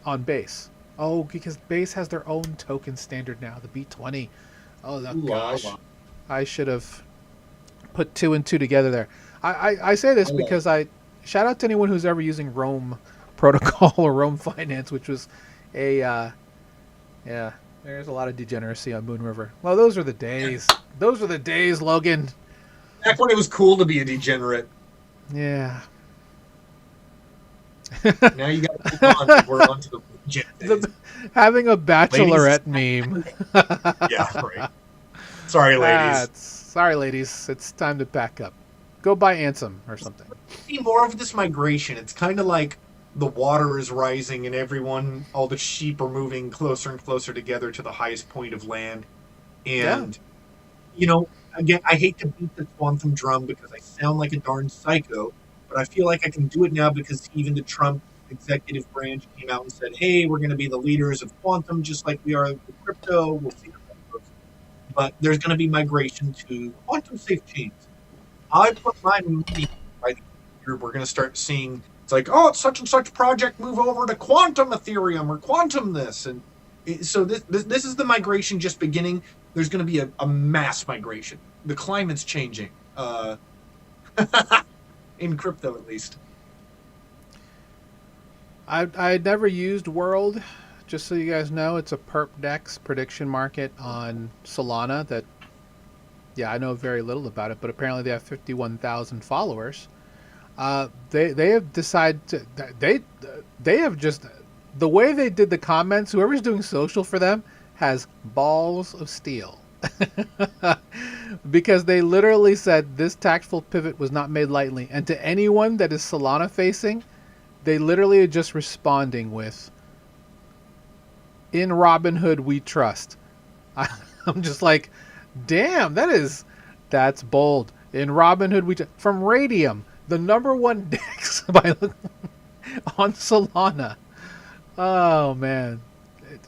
on Base. Oh, because Base has their own token standard now, the B20. Oh, gosh. I should have put two and two together there. I say this because I shout out to anyone who's ever using Roam protocol or Roam Finance, which was a yeah. There's a lot of degeneracy on Moon River. Well, those are the days. Those were the days, Logan. Back when it was cool to be a degenerate. Yeah. Now you got to move on. We're on to the having a bachelorette meme. Yeah, right. Sorry, ladies. Sorry, ladies. It's time to pack up. Go buy Ansem or something. See more of this migration. It's kind of like the water is rising and all the sheep are moving closer and closer together to the highest point of land. And, again, I hate to beat the quantum drum because I sound like a darn psycho, but I feel like I can do it now because even the Trump executive branch came out and said, hey, we're going to be the leaders of quantum just like we are with crypto. We'll see how that goes. But there's going to be migration to quantum safe chains. I put my money right here. We're going to start seeing, it's like, oh, it's such and such project, move over to quantum Ethereum or quantum this. And so this is the migration just beginning. There's going to be a mass migration. The climate's changing. In crypto, at least. I never used World. Just so you guys know, it's a perp dex prediction market on Solana that, yeah, I know very little about it, but apparently they have 51,000 followers. They have decided to, they have just, the way they did the comments, whoever's doing social for them has balls of steel. Because they literally said this tactful pivot was not made lightly. And to anyone that is Solana facing, they literally are just responding with, in Robinhood we trust. I'm just like, damn, that's bold. In Robinhood we trust. From Radium, the #1 DEX on Solana. Oh man.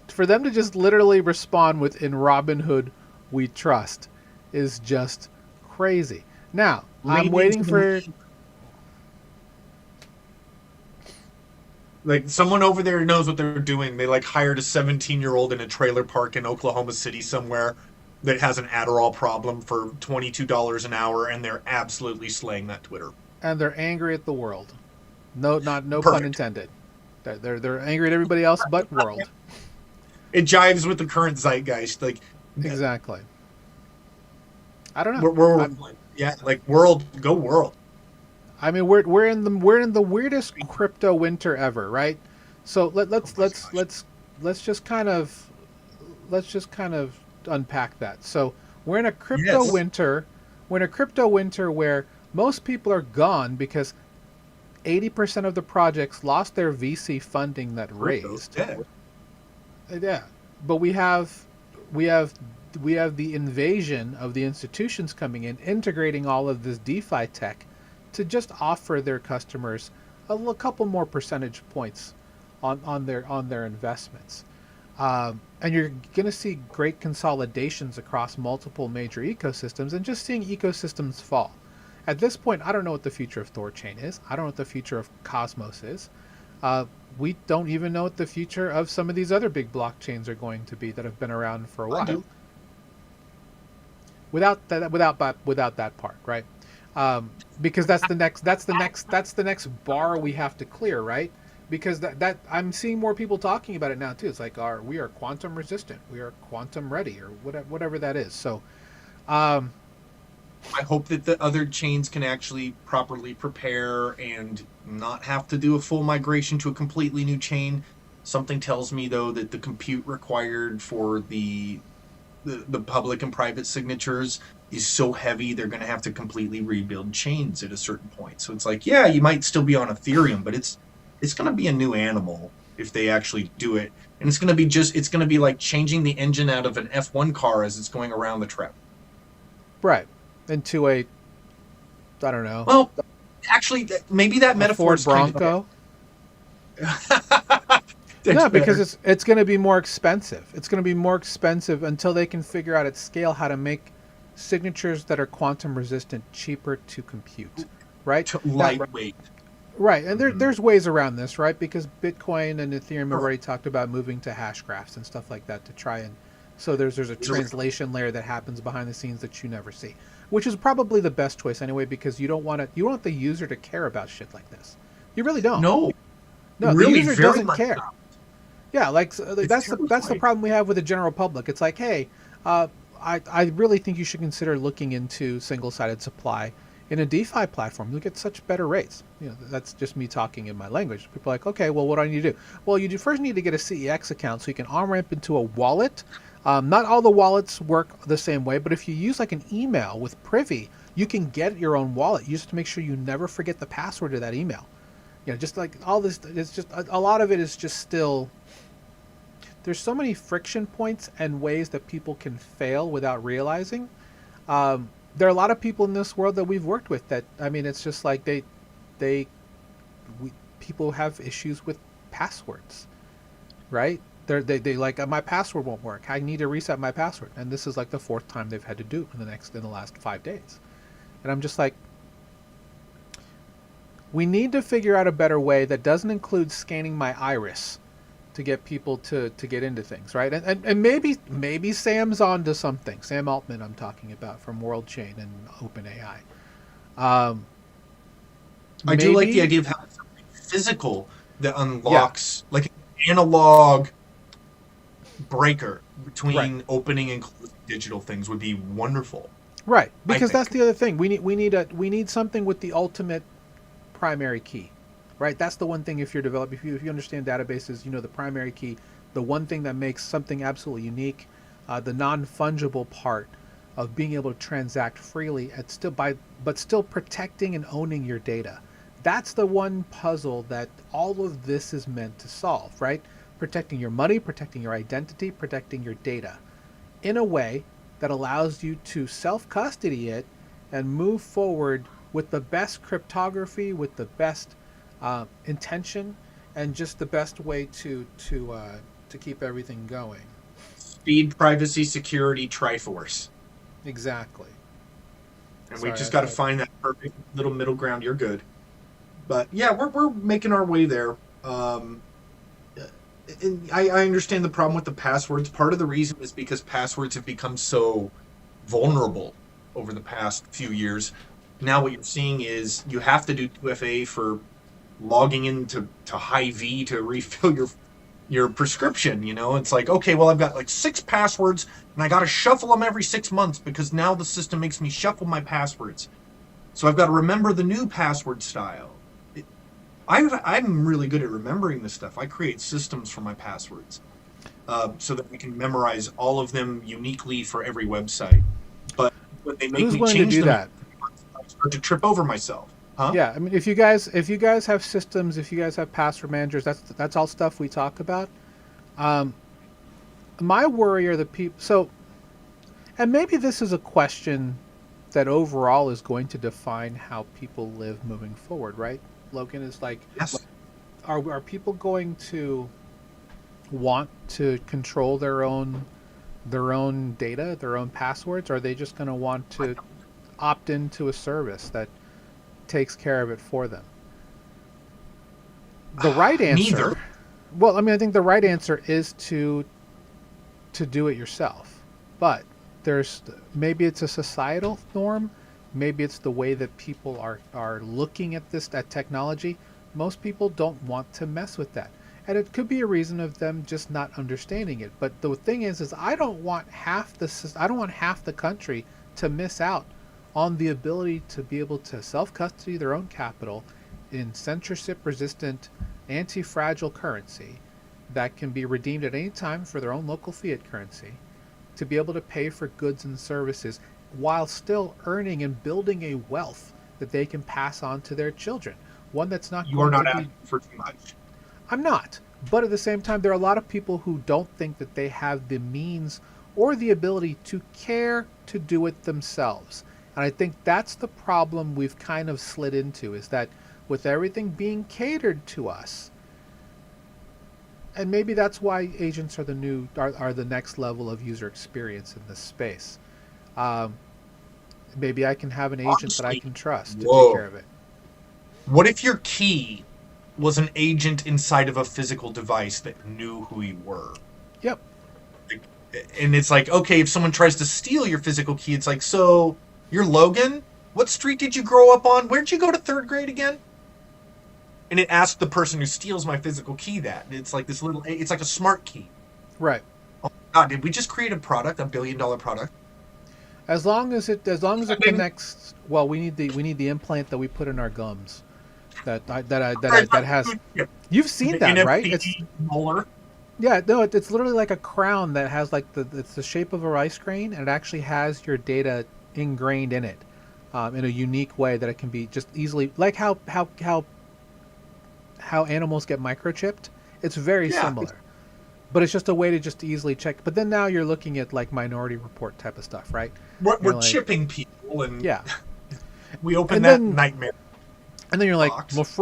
For them to just literally respond with, in Robinhood we trust, is just crazy. Now, I'm waiting for... Like, someone over there knows what they're doing. They, hired a 17-year-old in a trailer park in Oklahoma City somewhere that has an Adderall problem for $22 an hour, and they're absolutely slaying that Twitter. And they're angry at the world. No pun intended. They're angry at everybody else but world. It jives with the current zeitgeist. Exactly. I don't know. World, go world. I mean, we're in the weirdest crypto winter ever, right? So let's just kind of unpack that. So we're in a crypto winter. We're in a crypto winter where most people are gone because 80% of the projects lost their VC funding that raised. Yeah, but we have the invasion of the institutions coming in, integrating all of this DeFi tech to just offer their customers a couple more percentage points on their investments. And you're going to see great consolidations across multiple major ecosystems and just seeing ecosystems fall. At this point, I don't know what the future of Thorchain is. I don't know what the future of Cosmos is. We don't even know what the future of some of these other big blockchains are going to be that have been around for a while. I do. Without that part, right? Because that's the next bar we have to clear, right? Because that I'm seeing more people talking about it now too. It's like we are quantum resistant, we are quantum ready, or whatever that is. So, I hope that the other chains can actually properly prepare and not have to do a full migration to a completely new chain. Something tells me though that the compute required for the public and private signatures is so heavy they're going to have to completely rebuild chains at a certain point. So it's like, yeah, you might still be on Ethereum, but it's going to be a new animal if they actually do it. And it's going to be like changing the engine out of an F1 car as it's going around the track. Right. Into I don't know. Well, actually, maybe that metaphor is Ford Bronco. No, because it's going to be more expensive. It's going to be more expensive until they can figure out at scale how to make signatures that are quantum resistant cheaper to compute, right? Lightweight. Right, and there's ways around this, right? Because Bitcoin and Ethereum have already talked about moving to hash graphs and stuff like that to try and so there's a translation layer that happens behind the scenes that you never see, which is probably the best choice anyway because you don't want the user to care about shit like this. You really don't. No, really, the user doesn't care. Not. Yeah, that's the problem we have with the general public. It's like, hey, I really think you should consider looking into single-sided supply in a DeFi platform. You'll get such better rates. That's just me talking in my language. People are like, okay, well, what do I need to do? Well, you first need to get a CEX account so you can on-ramp into a wallet. Not all the wallets work the same way, but if you use like an email with Privy, you can get your own wallet. You just have to make sure you never forget the password to that email. Just like all this, it's just a lot of it is just still. There's so many friction points and ways that people can fail without realizing. There are a lot of people in this world that we've worked with that, I mean, it's just like people have issues with passwords, right? They like, my password won't work. I need to reset my password. And this is like the fourth time they've had to do it in the last 5 days. And I'm just like, we need to figure out a better way that doesn't include scanning my iris to get people to get into things, right? And maybe Sam's on to something. Sam Altman I'm talking about from World Chain and OpenAI. I do like the idea of having something physical that unlocks like an analog breaker between opening and closing digital things would be wonderful. Right, because that's the other thing. We need something with the ultimate primary key. Right, that's the one thing. If you're developing, if you understand databases, the primary key, the one thing that makes something absolutely unique, the non-fungible part of being able to transact freely but still protecting and owning your data. That's the one puzzle that all of this is meant to solve. Right, protecting your money, protecting your identity, protecting your data, in a way that allows you to self-custody it and move forward with the best cryptography, with the best intention, and just the best way to keep everything going. Speed, privacy, security, Triforce. Exactly. And we just got to find that perfect little middle ground. You're good. But yeah, we're making our way there. And I understand the problem with the passwords. Part of the reason is because passwords have become so vulnerable over the past few years. Now what you're seeing is you have to do 2FA for logging into Hy-Vee to refill your prescription. It's like, okay, well, I've got like 6 passwords and I got to shuffle them every 6 months because now the system makes me shuffle my passwords. So I've got to remember the new password style. I'm really good at remembering this stuff. I create systems for my passwords so that we can memorize all of them uniquely for every website. But when they make me change them, I start to trip over myself. Huh? Yeah, I mean, if you guys have systems, if you guys have password managers, that's all stuff we talk about. My worry are the people. So, and maybe this is a question that overall is going to define how people live moving forward, right? Logan is like, yes. Are people going to want to control their own data, their own passwords? Or are they just going to want to opt into a service that takes care of it for them? The right answer, Neither. well, I mean, I think the right answer is to do it yourself. But there's maybe it's a societal norm, maybe it's the way that people are looking at that technology. Most people don't want to mess with that. And it could be a reason of them just not understanding it. But the thing is I don't want half the country to miss out on the ability to be able to self-custody their own capital in censorship-resistant, anti-fragile currency that can be redeemed at any time for their own local fiat currency, to be able to pay for goods and services while still earning and building a wealth that they can pass on to their children. One that's not You are going not to be... asking for too much. I'm not. But at the same time, there are a lot of people who don't think that they have the means or the ability to care to do it themselves. And I think that's the problem we've kind of slid into, is that with everything being catered to us, and maybe that's why agents are the next level of user experience in this space. Maybe I can have an agent that I can trust to take care of it. What if your key was an agent inside of a physical device that knew who you were? Yep. And it's like, okay, if someone tries to steal your physical key, it's like, so you're Logan? What street did you grow up on? Where'd you go to 3rd grade again? And it asks the person who steals my physical key that. And it's like this little, it's like a smart key. Right. Oh God, did we just create a product, $1 billion product? As long as it connects, well, we need the implant that we put in our gums. That has. You've seen that, NFC right? It's molar. Yeah, no, it's literally like a crown that has like it's the shape of a rice grain, and it actually has your data ingrained in it, in a unique way that it can be just easily, like how animals get microchipped. It's very similar, but it's just a way to just easily check. But then now you're looking at like Minority Report type of stuff, right? We're like, chipping people, and we open and that then, nightmare. And then you're like,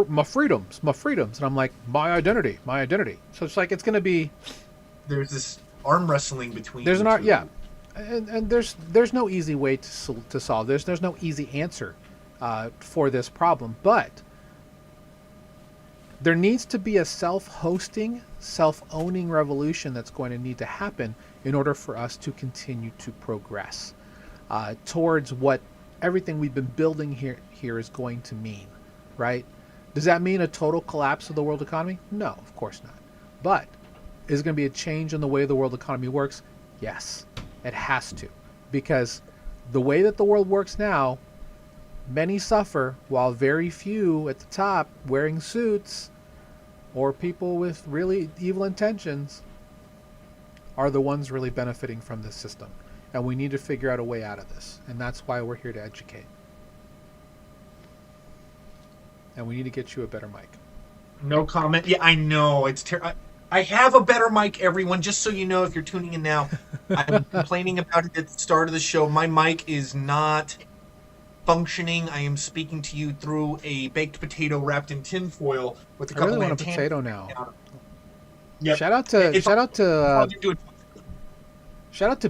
my freedoms, and I'm like, my identity. So it's like it's going to be. There's this arm wrestling between. There's and there's no easy way to solve. There's no easy answer for this problem, but there needs to be a self-hosting, self-owning revolution that's going to need to happen in order for us to continue to progress towards what everything we've been building here is going to mean, right? Does that mean a total collapse of the world economy? No, of course not. But is it going to be a change in the way the world economy works? Yes, it has to. Because the way that the world works now, many suffer while very few at the top wearing suits or people with really evil intentions are the ones really benefiting from this system. And we need to figure out a way out of this. And that's why we're here to educate. And we need to get you a better mic. No comment. Yeah, I know. It's I have a better mic, everyone, just so you know if you're tuning in now. I'm complaining about it at the start of the show. My mic is not functioning. I am speaking to you through a baked potato wrapped in tin foil with a couple I really want a potato now. Yep. Shout out to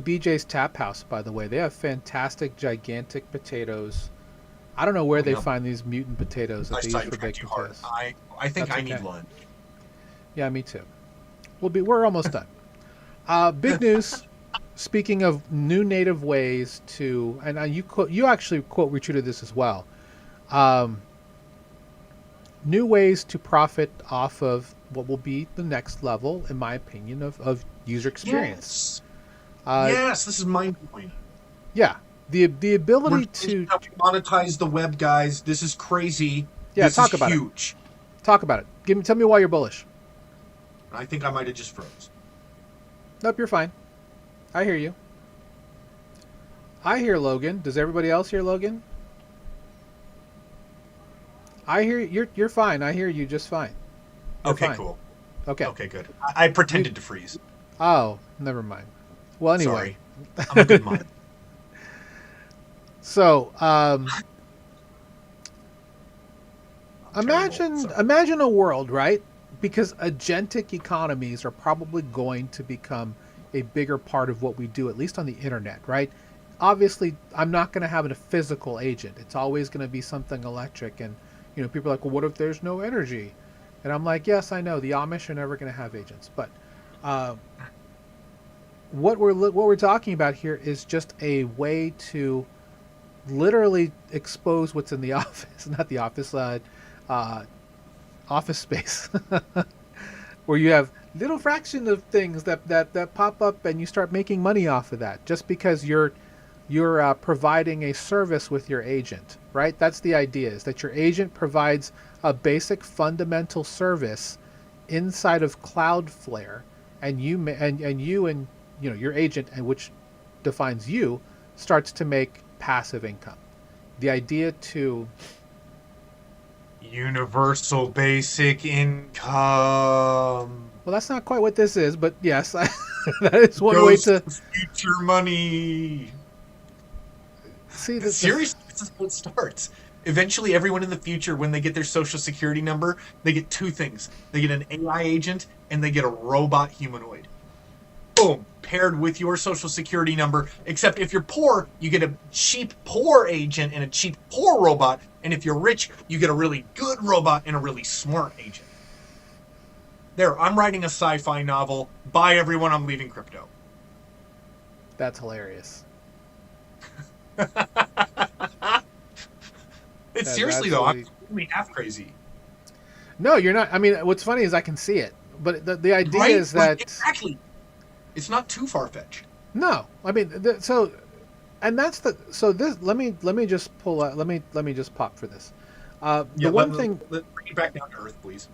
BJ's Tap House, by the way. They have fantastic, gigantic potatoes. I don't know where they find these mutant potatoes that they use for baked potatoes. I think I need one. Yeah, me too. We're almost done. Big news. Speaking of new native ways to, and you actually quote retweeted this as well. New ways to profit off of what will be the next level, in my opinion, of user experience. Yes, this is mind-blowing. Yeah, the ability to monetize the web, guys. This is crazy. Yeah, this talk is about huge. Talk about it. Tell me why you're bullish. I think I might have just froze. Nope, you're fine. I hear you. I hear Logan. Does everybody else hear Logan? I hear you're fine. I hear you just fine. You're okay, fine. Cool. Okay, good. I pretended to freeze. Oh, never mind. Well, anyway. Sorry. I'm a good mind. So, imagine a world, right? Because agentic economies are probably going to become a bigger part of what we do, at least on the internet, right? Obviously, I'm not going to have a physical agent. It's always going to be something electric. And, people are like, well, what if there's no energy? And I'm like, yes, I know the Amish are never going to have agents, but uh, what we're talking about here is just a way to literally expose what's in the office, not the office, uh, office space, where you have little fraction of things that pop up, and you start making money off of that just because you're providing a service with your agent, right? That's the idea, is that your agent provides a basic fundamental service inside of Cloudflare, and your agent, and which defines you, starts to make passive income. The idea to Universal basic income. well, that's not quite what this is, but yes, that is one way to future money. See, Seriously, this is how it starts. Eventually, everyone in the future, when they get their social security number, they get two things. They get an AI agent, and they get a robot humanoid. Boom, paired with your social security number. Except if you're poor, you get a cheap poor agent and a cheap poor robot. And if you're rich, you get a really good robot and a really smart agent. There, I'm writing a sci-fi novel. Bye, everyone, I'm leaving crypto. That's hilarious. It's seriously, though, I'm only half crazy. No, you're not. I mean, what's funny is I can see it. But the idea is that... Exactly. It's not too far-fetched. No. I mean, and that's the... So this... Let me just pull out... Let me just pop for this. Bring it back down to earth, please.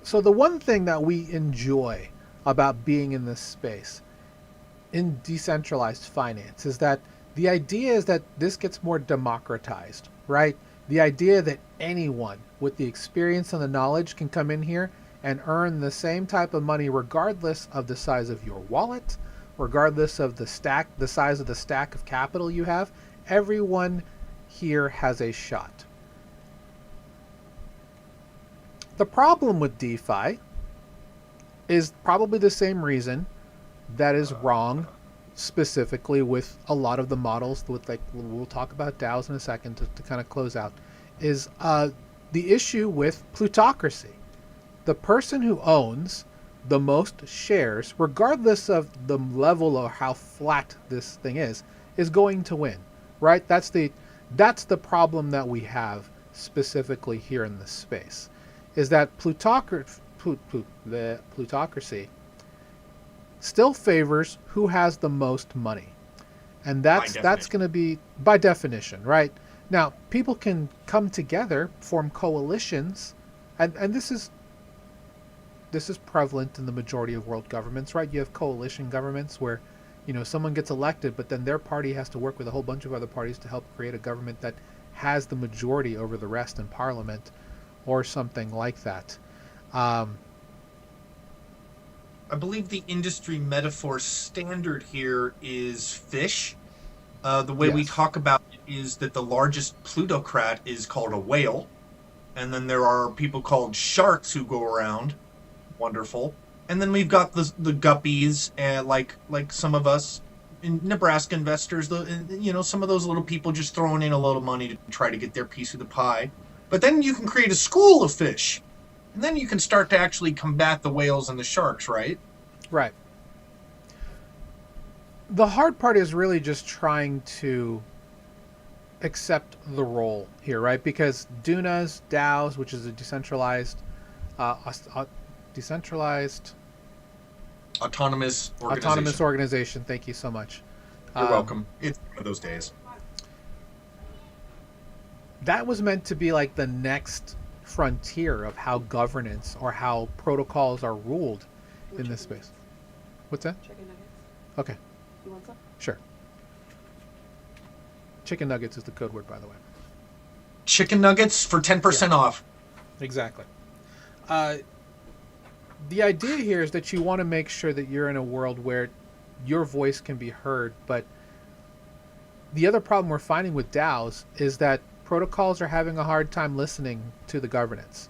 So the one thing that we enjoy about being in this space, in decentralized finance, is that the idea is that this gets more democratized, right? The idea that anyone with the experience and the knowledge can come in here and earn the same type of money regardless of the size of your wallet, regardless of the size of the stack of capital you have. Everyone here has a shot. The problem with DeFi is probably the same reason that is wrong specifically with a lot of the models, with, like, we'll talk about DAOs in a second to kind of close out, is the issue with plutocracy. The person who owns the most shares, regardless of the level or how flat this thing is going to win, right? That's the problem that we have specifically here in this space, is that plutocracy still favors who has the most money. And that's going to be by definition, right? Now, people can come together, form coalitions, and this is prevalent in the majority of world governments, right? You have coalition governments where, someone gets elected, but then their party has to work with a whole bunch of other parties to help create a government that has the majority over the rest in parliament, or something like that. I believe the industry metaphor standard here is fish. The way we talk about it is that the largest plutocrat is called a whale. And then there are people called sharks who go around. Wonderful. And then we've got the guppies, like some of us in Nebraska investors, some of those little people just throwing in a little money to try to get their piece of the pie. But then you can create a school of fish. And then you can start to actually combat the whales and the sharks, right? Right. The hard part is really just trying to accept the role here, right? Because DAOs, which is a decentralized autonomous organization. Thank you so much. You're welcome. It's one of those days. That was meant to be like the next frontier of how governance or how protocols are ruled in this space. What's that? Chicken nuggets. Okay. You want some? Sure. Chicken nuggets is the code word, by the way. Chicken nuggets for 10% off. Exactly. The idea here is that you want to make sure that you're in a world where your voice can be heard, but the other problem we're finding with DAOs is that protocols are having a hard time listening to the governance.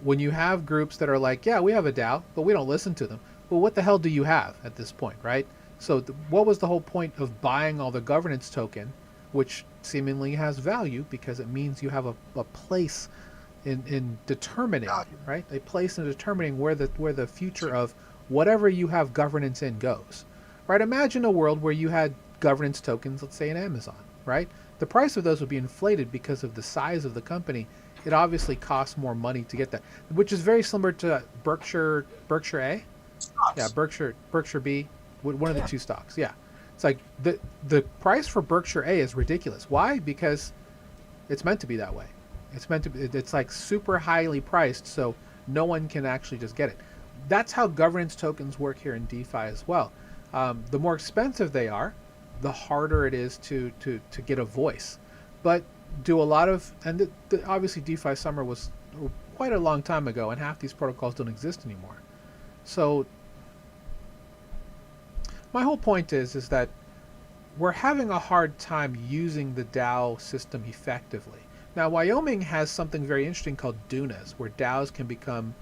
When you have groups that are like, yeah, we have a DAO, but we don't listen to them. Well, what the hell do you have at this point, right? So what was the whole point of buying all the governance token, which seemingly has value because it means you have a place in determining, right? They place in determining where the future of whatever you have governance in goes, right? Imagine a world where you had governance tokens, let's say in Amazon, right? The price of those would be inflated because of the size of the company. It obviously costs more money to get that, which is very similar to Berkshire A. Stocks. Yeah, Berkshire B, one of the two stocks. Yeah, it's like the price for Berkshire A is ridiculous. Why? Because it's meant to be that way. It's meant to be. It's like super highly priced, so no one can actually just get it. That's how governance tokens work here in DeFi as well. The more expensive they are, the harder it is to get a voice. But do a lot of, and obviously DeFi Summer was quite a long time ago, and half these protocols don't exist anymore. So my whole point is that we're having a hard time using the DAO system effectively. Now, Wyoming has something very interesting called DUNAs, where DAOs can become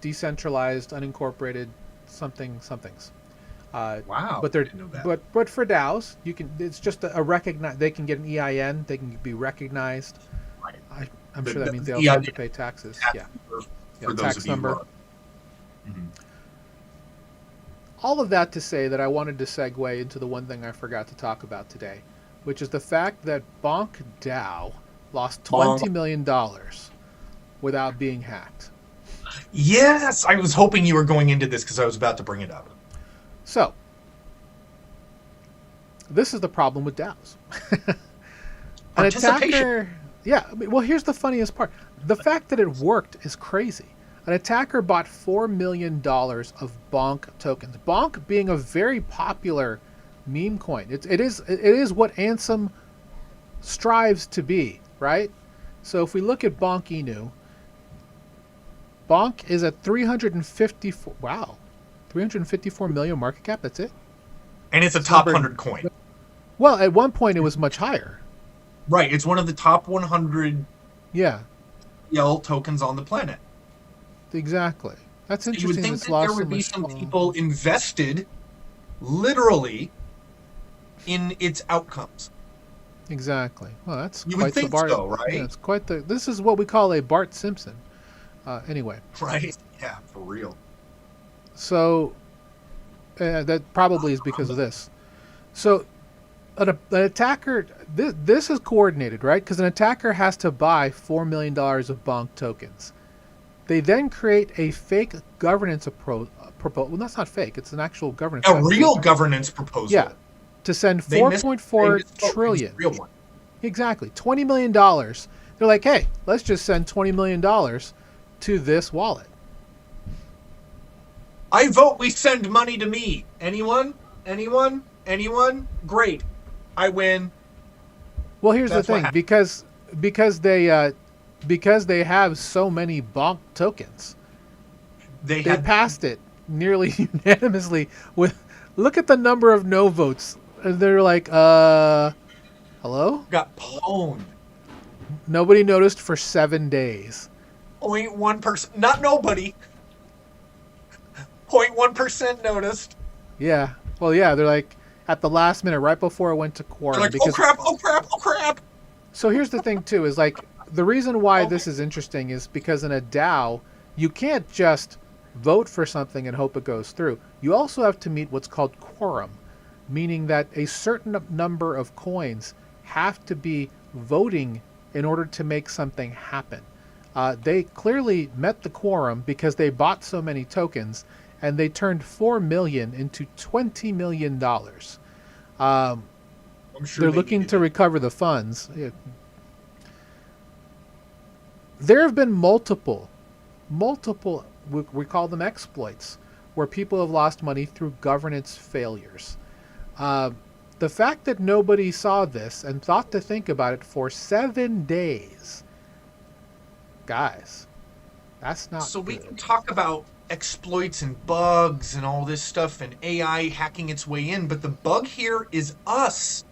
decentralized, unincorporated somethings. Wow. But they're but for DAOs, you can. It's just a recognize. They can get an EIN. They can be recognized. Right. I'm sure that means they also have to pay taxes. Yeah. For those tax of you number. All of that to say that I wanted to segue into the one thing I forgot to talk about today, which is the fact that Bonk DAO lost $20 million without being hacked. Yes, I was hoping you were going into this because I was about to bring it up. So, this is the problem with DAOs. An attacker, yeah, well, here's the funniest part. The fact that it worked is crazy. An attacker bought $4 million of Bonk tokens. Bonk being a very popular meme coin. It is what Ansem strives to be, right? So if we look at Bonk Inu, Bonk is at 354 million market cap. That's it. And it's a top 100 coin. Well, at one point it was much higher. Right, it's one of the top 100 TVL tokens on the planet. Exactly. That's interesting. You would think that there would be some people invested, literally, in its outcomes. Exactly. Well, that's you quite would think the Bart. So, right? Yeah, it's quite the. This is what we call a Bart Simpson. Anyway. Right. Yeah, for real. So, that probably is because of this. So, an attacker. This is coordinated, right? Because an attacker has to buy $4 million of Bonk tokens. They then create a fake governance proposal. Well, that's not fake. It's an actual governance. A real governance proposal. Yeah. To send 4.4 trillion. Real one. Exactly. $20 million. They're like, hey, let's just send $20 million to this wallet. I vote we send money to me. Anyone? Anyone? Anyone? Great. I win. Well, here's the thing. Because they have so many Bonk tokens, they passed it nearly unanimously with, look at the number of no votes. And they're like, hello? Got pwned. Nobody noticed for 7 days. 0.1%. Not nobody. 0.1% noticed. Yeah. Well, yeah, they're like, at the last minute, right before it went to quorum. They're like, oh crap, oh crap, oh crap. So here's the thing, too, is like, the reason why this is interesting is because in a DAO, you can't just vote for something and hope it goes through. You also have to meet what's called quorum, meaning that a certain number of coins have to be voting in order to make something happen. They clearly met the quorum because they bought so many tokens, and they turned 4 million into $20 million. I'm sure they're looking to recover the funds. There have been multiple, we call them exploits, where people have lost money through governance failures. The fact that nobody saw this and thought to think about it for 7 days, guys, that's not so good. We can talk about exploits and bugs and all this stuff and AI hacking its way in, but the bug here is us.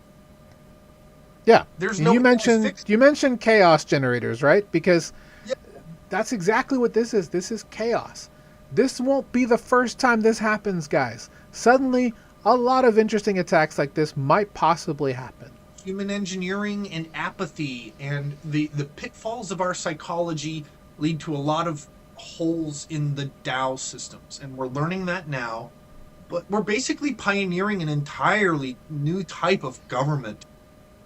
Yeah, there's no. You mentioned chaos generators, right? Because that's exactly what this is. This is chaos. This won't be the first time this happens, guys. Suddenly, a lot of interesting attacks like this might possibly happen. human engineering and apathy and the pitfalls of our psychology lead to a lot of holes in the DAO systems. And we're learning that now. But we're basically pioneering an entirely new type of government.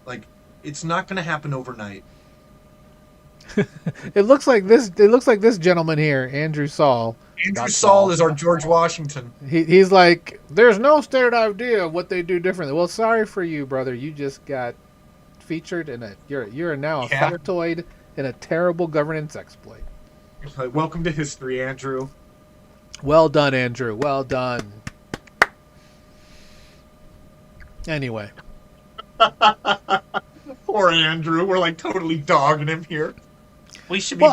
Like, it's not going to happen overnight. It looks like this gentleman here, Andrew Saul. Andrew Saul is our George Washington. He's like, there's no standard idea of what they do differently. Well, sorry for you, brother. You just got featured in you're now a factoid in a terrible governance exploit. Welcome to history, Andrew. Well done, Andrew. Well done. Anyway. Poor Andrew. We're like totally dogging him here. We should be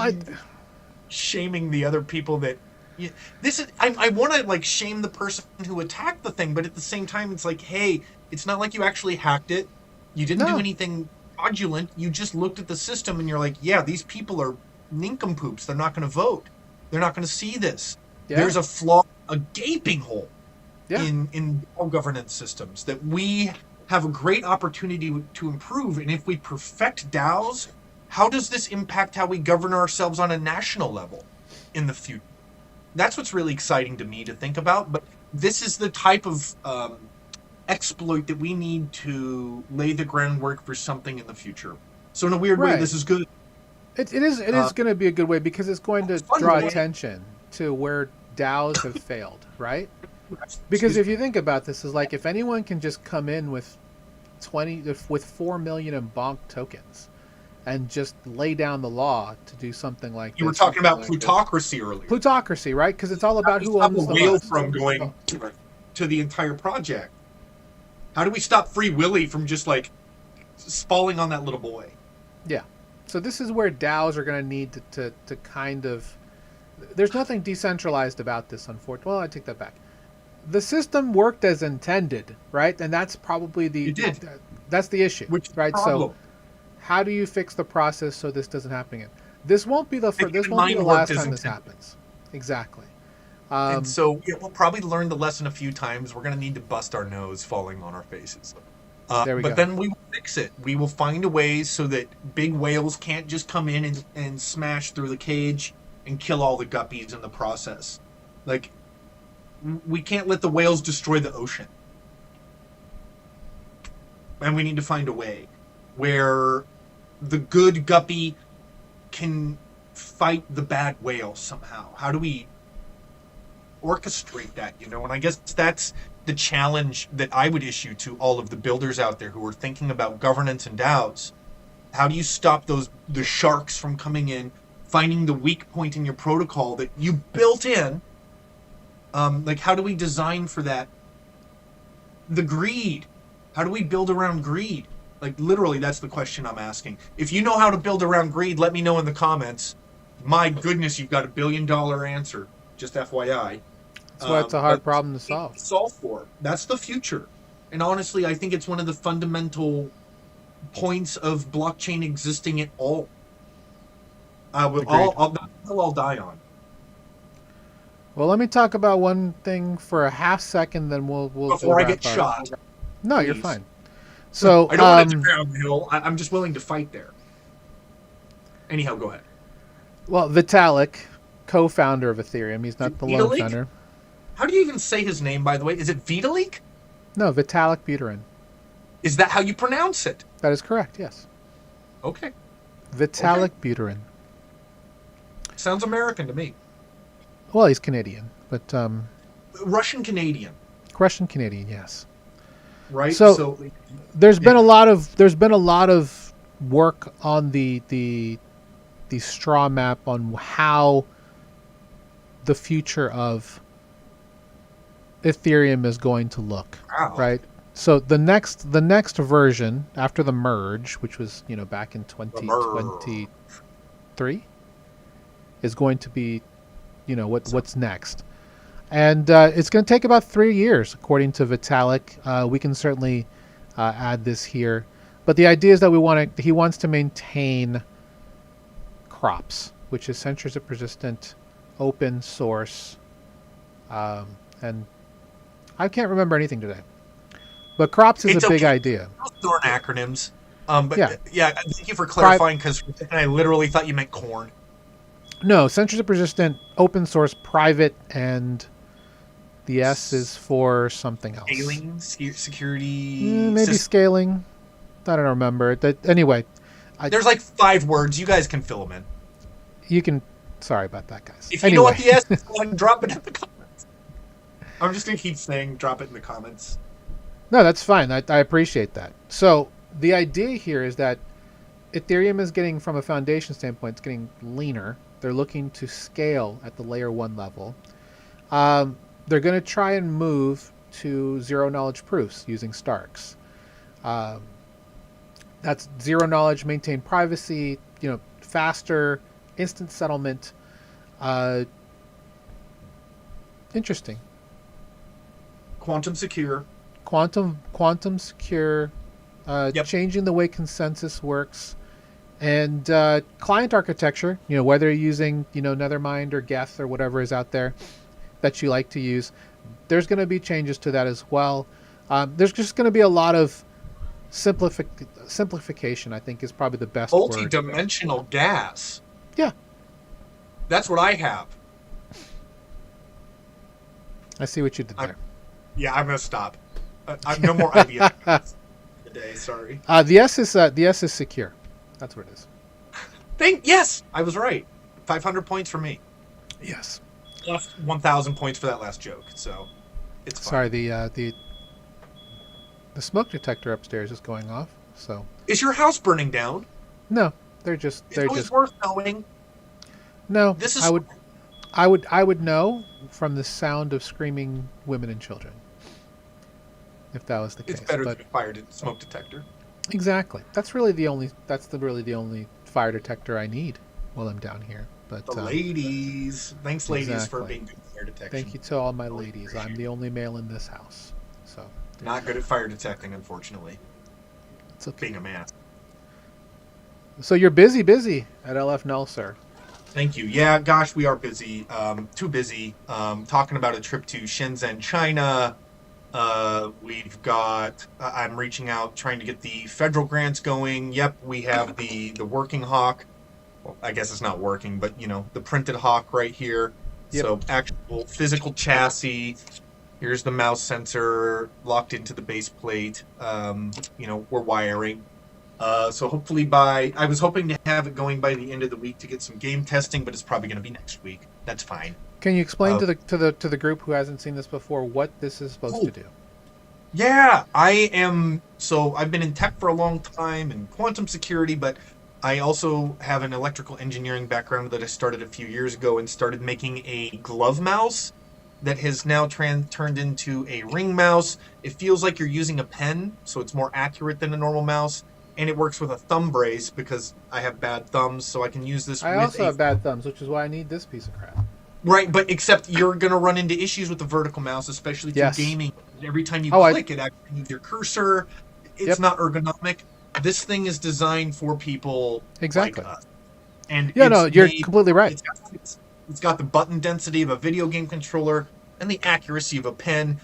shaming the other people that. Yeah, this is. I want to like shame the person who attacked the thing, but at the same time, it's like, hey, it's not like you actually hacked it. You didn't do anything fraudulent. You just looked at the system and you're like, yeah, these people are nincompoops. They're not going to vote. They're not going to see this. Yeah. There's a flaw, a gaping hole in all governance systems that we have a great opportunity to improve. And if we perfect DAOs, how does this impact how we govern ourselves on a national level in the future? That's what's really exciting to me to think about. But this is the type of exploit that we need to lay the groundwork for something in the future. So in a weird way, this is good. It is going to be a good way because it's going to draw attention to where DAOs have failed, right? Because if you think about this, is like if anyone can just come in with 4 million in bonk tokens and just lay down the law to do something like you were talking about plutocracy earlier. Plutocracy, right? Because it's all about who owns the wheel from going to the entire project. How do we stop Free Willy from just like falling on that little boy? Yeah. So this is where DAOs are going to need to kind of. There's nothing decentralized about this, unfortunately. Well, I take that back. The system worked as intended, right? And that's probably that's the issue, right? So, how do you fix the process so this doesn't happen again? This won't be the last time this happens. Exactly. And so we'll probably learn the lesson a few times. We're going to need to bust our nose falling on our faces. But then we will fix it. We will find a way so that big whales can't just come in and smash through the cage and kill all the guppies in the process. Like, we can't let the whales destroy the ocean. And we need to find a way where the good guppy can fight the bad whale somehow. How do we orchestrate that, And I guess that's the challenge that I would issue to all of the builders out there who are thinking about governance and DAOs. How do you stop the sharks from coming in, finding the weak point in your protocol that you built in? Like, how do we design for that? The greed. How do we build around greed? Like, literally, that's the question I'm asking. If you know how to build around greed, let me know in the comments. My goodness, you've got $1 billion answer. Just FYI. That's why it's a hard problem to solve. Solve for. That's the future. And honestly, I think it's one of the fundamental points of blockchain existing at all. I'll die on. Well, let me talk about one thing for a half second, then we'll before I get shot. No, please. You're fine. So I don't want to drown the hill. I'm just willing to fight there. Anyhow, go ahead. Well, Vitalik, co-founder of Ethereum, he's not the lone founder. How do you even say his name, by the way? Is it Vitalik? No, Vitalik Buterin. Is that how you pronounce it? That is correct, yes. Okay. Vitalik Buterin. Sounds American to me. Well, he's Canadian, but Russian-Canadian. Russian-Canadian, yes. Right. So there's been a lot of work on the straw map on how the future of Ethereum is going to look. Wow. Right. So the next version after the merge, which was back in 2023, is going to be what's next. And it's going to take about 3 years, according to Vitalik. We can certainly add this here. But the idea is that he wants to maintain crops, which is censorship resistant, open source. And I can't remember anything today. But crops is It's a big okay. idea. Those are acronyms. But Yeah. Thank you for clarifying because I literally thought you meant corn. No, censorship resistant, open source, private, and the S is for something else. Scaling, security, maybe scaling. I don't remember. Anyway, there's like 5 words. You guys can fill them in. You can. Sorry about that, guys. If you know what the S is, go ahead and drop it in the comments. I'm just gonna keep saying, drop it in the comments. No, that's fine. I appreciate that. So the idea here is that Ethereum is getting, from a foundation standpoint, it's getting leaner. They're looking to scale at the layer 1 level. They're going to try and move to zero knowledge proofs using Starks. That's zero knowledge, maintain privacy, faster, instant settlement. Interesting. Quantum secure. Quantum secure. Yep. Changing the way consensus works. And client architecture, whether you're using, Nethermind or Geth or whatever is out there that you like to use, there's going to be changes to that as well. There's just going to be a lot of simplification, I think, is probably the best word. Multi-dimensional gas. Yeah. That's what I have. I see what you did there. I'm going to stop. No more IBM today, sorry. The S is secure. That's what it is. Yes, I was right. 500 points for me. Yes. Plus 1,000 points for that last joke. So it's fine. Sorry, the smoke detector upstairs is going off. So is your house burning down? No, they're It's just worth knowing. No, this is. I would know from the sound of screaming women and children. If that was the case, it's better than a fire smoke detector. Exactly. That's really the only fire detector I need while I'm down here. But the ladies, thanks, ladies, exactly. for being good at fire detection. Thank you to all my ladies. I'm the only male in this house, so not good at fire detecting, unfortunately. It's okay. Being a man. So you're busy at LF Null, sir. Thank you. Yeah, gosh, we are busy. Too busy. Talking about a trip to Shenzhen, China. We've got. I'm reaching out, trying to get the federal grants going. Yep, we have the working hawk. Well, I guess it's not working, but the printed hawk right here. Yep. So actual physical chassis. Here's the mouse sensor locked into the base plate. We're wiring. So hopefully I was hoping to have it going by the end of the week to get some game testing, but it's probably going to be next week. That's fine. Can you explain to the group who hasn't seen this before what this is supposed to do? Yeah, I've been in tech for a long time and quantum security, but I also have an electrical engineering background that I started a few years ago and started making a glove mouse that has now turned into a ring mouse. It feels like you're using a pen, so it's more accurate than a normal mouse. And it works with a thumb brace because I have bad thumbs, so I can use this. I also have bad thumbs, which is why I need this piece of crap. Right, but except you're going to run into issues with the vertical mouse, especially through gaming. Every time you click, it actually moves your cursor. It's not ergonomic. This thing is designed for people like us. And you're completely right. It's got the button density of a video game controller and the accuracy of a pen.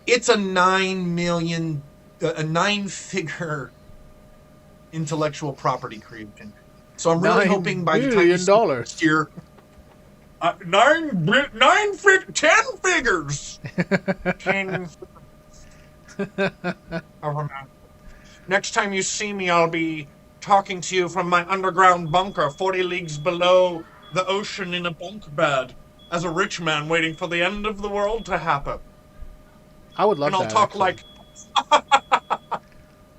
It's a 9-figure intellectual property creation. So I'm really hoping by the time you see next year, 10 figures. 10. Next time you see me, I'll be talking to you from my underground bunker 40 leagues below the ocean in a bunk bed as a rich man waiting for the end of the world to happen. I would love that. And I'll talk like...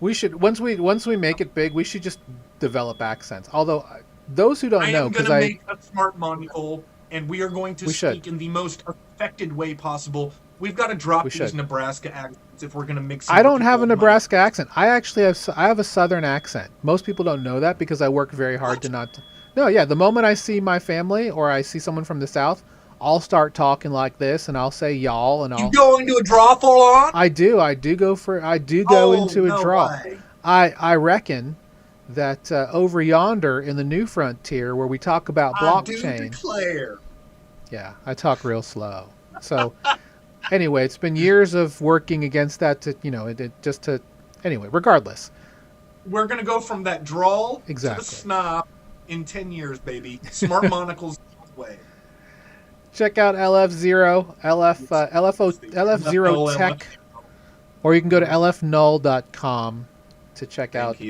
We should, once we make it big, we should just develop accents. Although, those who don't know, because I am going to make a smart module, and we are going to speak in the most affected way possible. We've got to drop these Nebraska accents if we're going to mix. I don't have a Nebraska accent. I actually have a Southern accent. Most people don't know that because I work very hard to not. No, yeah. The moment I see my family or I see someone from the South, I'll start talking like this, and I'll say y'all, and I'll. You go into a draw full on? I do go into a draw. Way. I reckon that over yonder in the New Frontier, where we talk about blockchain. I do declare. Yeah, I talk real slow. So, Anyway, it's been years of working against that to, anyway, regardless. We're going to go from that drawl to Exactly. the snob in 10 years, baby. Smart monocles way. Check out LF0, LF0 Tech, or you can go to lfnull.com to check out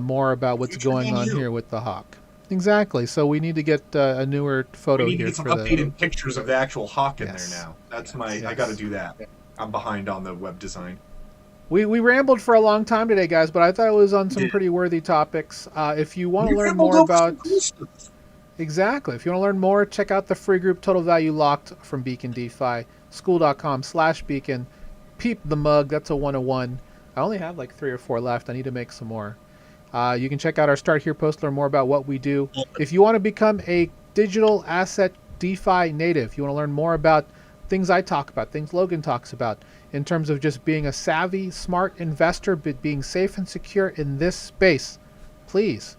more about what's going on here with the Hawk. Exactly. So we need to get a newer photo here. We need to get some updated pictures of the actual Hawk in there now. That's I got to do that. I'm behind on the web design. We rambled for a long time today, guys, but I thought it was on some pretty worthy topics. If you want to learn more about... Exactly. If you want to learn more, check out the free group Total Value Locked from Beacon DeFi. School.com/Beacon. Peep the mug. That's a 101. I only have like 3 or 4 left. I need to make some more. You can check out our Start Here post, learn more about what we do. If you want to become a digital asset DeFi native, you want to learn more about things I talk about, things Logan talks about, in terms of just being a savvy, smart investor, but being safe and secure in this space, please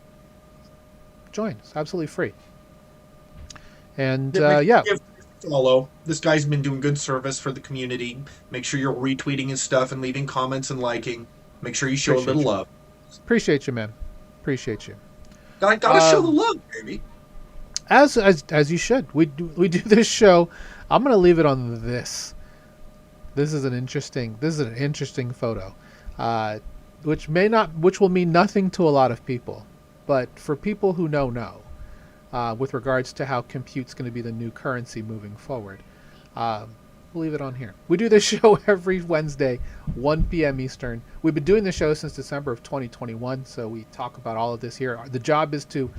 join. It's absolutely free. And follow. This guy's been doing good service for the community. Make sure you're retweeting his stuff and leaving comments and liking. Make sure you show a little love. Appreciate you, man. Appreciate you. Gotta show the love, baby. As you should. We do this show. I'm gonna leave it on this. This is an interesting photo, which will mean nothing to a lot of people, but for people who know, with regards to how compute's going to be the new currency moving forward, we'll leave it on here. We do this show every Wednesday, 1 p.m. Eastern. We've been doing the show since December of 2021, so we talk about all of this here. The job is to,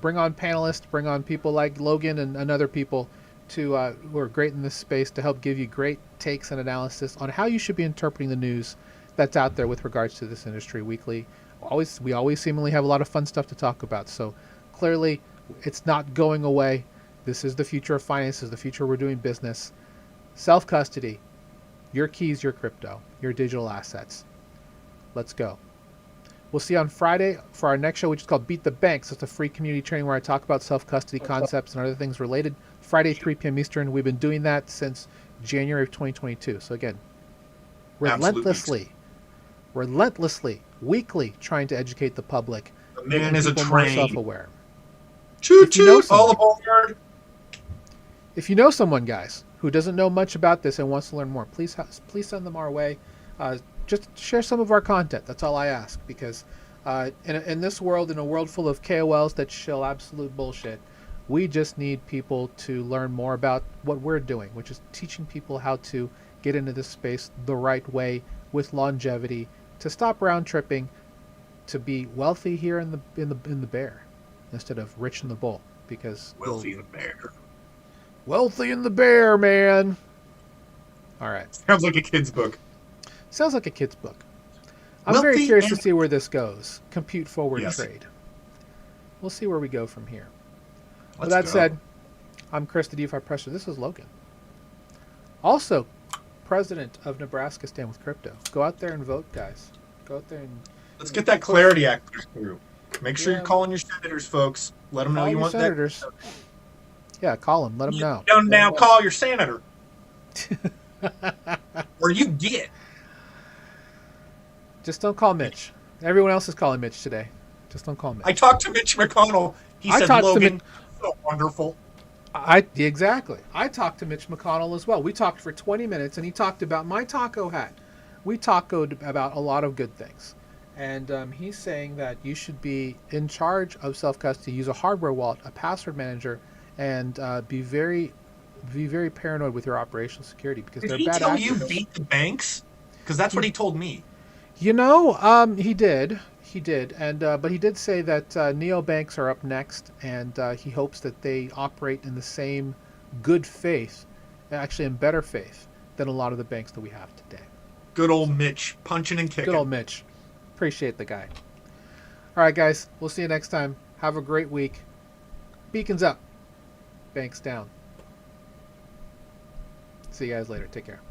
bring on panelists, bring on people like Logan and other people who are great in this space to help give you great takes and analysis on how you should be interpreting the news that's out there with regards to this industry weekly. We always seemingly have a lot of fun stuff to talk about. So clearly, it's not going away. This is the future of finance. This is the future we're doing business. Self-custody, your keys, your crypto, your digital assets. Let's go. We'll see you on Friday for our next show, which is called Beat the Banks. It's a free community training where I talk about self-custody concepts and other things related. Friday, 3 p.m. Eastern. We've been doing that since January of 2022. So again, relentlessly, weekly trying to educate the public. The man is a train. More self-aware. Choo-choo, all aboard. If you know someone, guys, who doesn't know much about this and wants to learn more, please send them our way. Just share some of our content. That's all I ask, because in this world, in a world full of KOLs that shill absolute bullshit, we just need people to learn more about what we're doing, which is teaching people how to get into this space the right way with longevity, to stop round tripping, to be wealthy here in the bear instead of rich in the bull, because wealthy in the bear. Wealthy in the bear, man. All right. Sounds like a kid's book. Sounds like a kid's book. I'm very curious to see where this goes. Compute forward trade. We'll see where we go from here. With that said, I'm Chris, the DeFi Presser. This is Logan. Also, president of Nebraska Stand with Crypto. Go out there and vote, guys. Go out there and... Let's get that Clarity Act through. Make sure you're calling your senators, folks. Let them know you want senators. That. Yeah, call them. Let them know. Don't now call your senator. Or you get. Just don't call Mitch. Everyone else is calling Mitch today. Just don't call Mitch. I talked to Mitch McConnell. He said, Logan, so wonderful. Exactly. I talked to Mitch McConnell as well. We talked for 20 minutes, and he talked about my taco hat. We tacoed about a lot of good things. And he's saying that you should be in charge of self-custody, use a hardware wallet, a password manager, and be very paranoid with your operational security, because they're bad actors. Did he tell you beat the banks? Because that's what he told me. He did, and but he did say that Neobanks are up next, and he hopes that they operate in the same good faith, actually in better faith, than a lot of the banks that we have today. Good old Mitch, punching and kicking. Good old Mitch. Appreciate the guy. All right, guys, we'll see you next time. Have a great week. Beacons up. Banks down. See you guys later. Take care.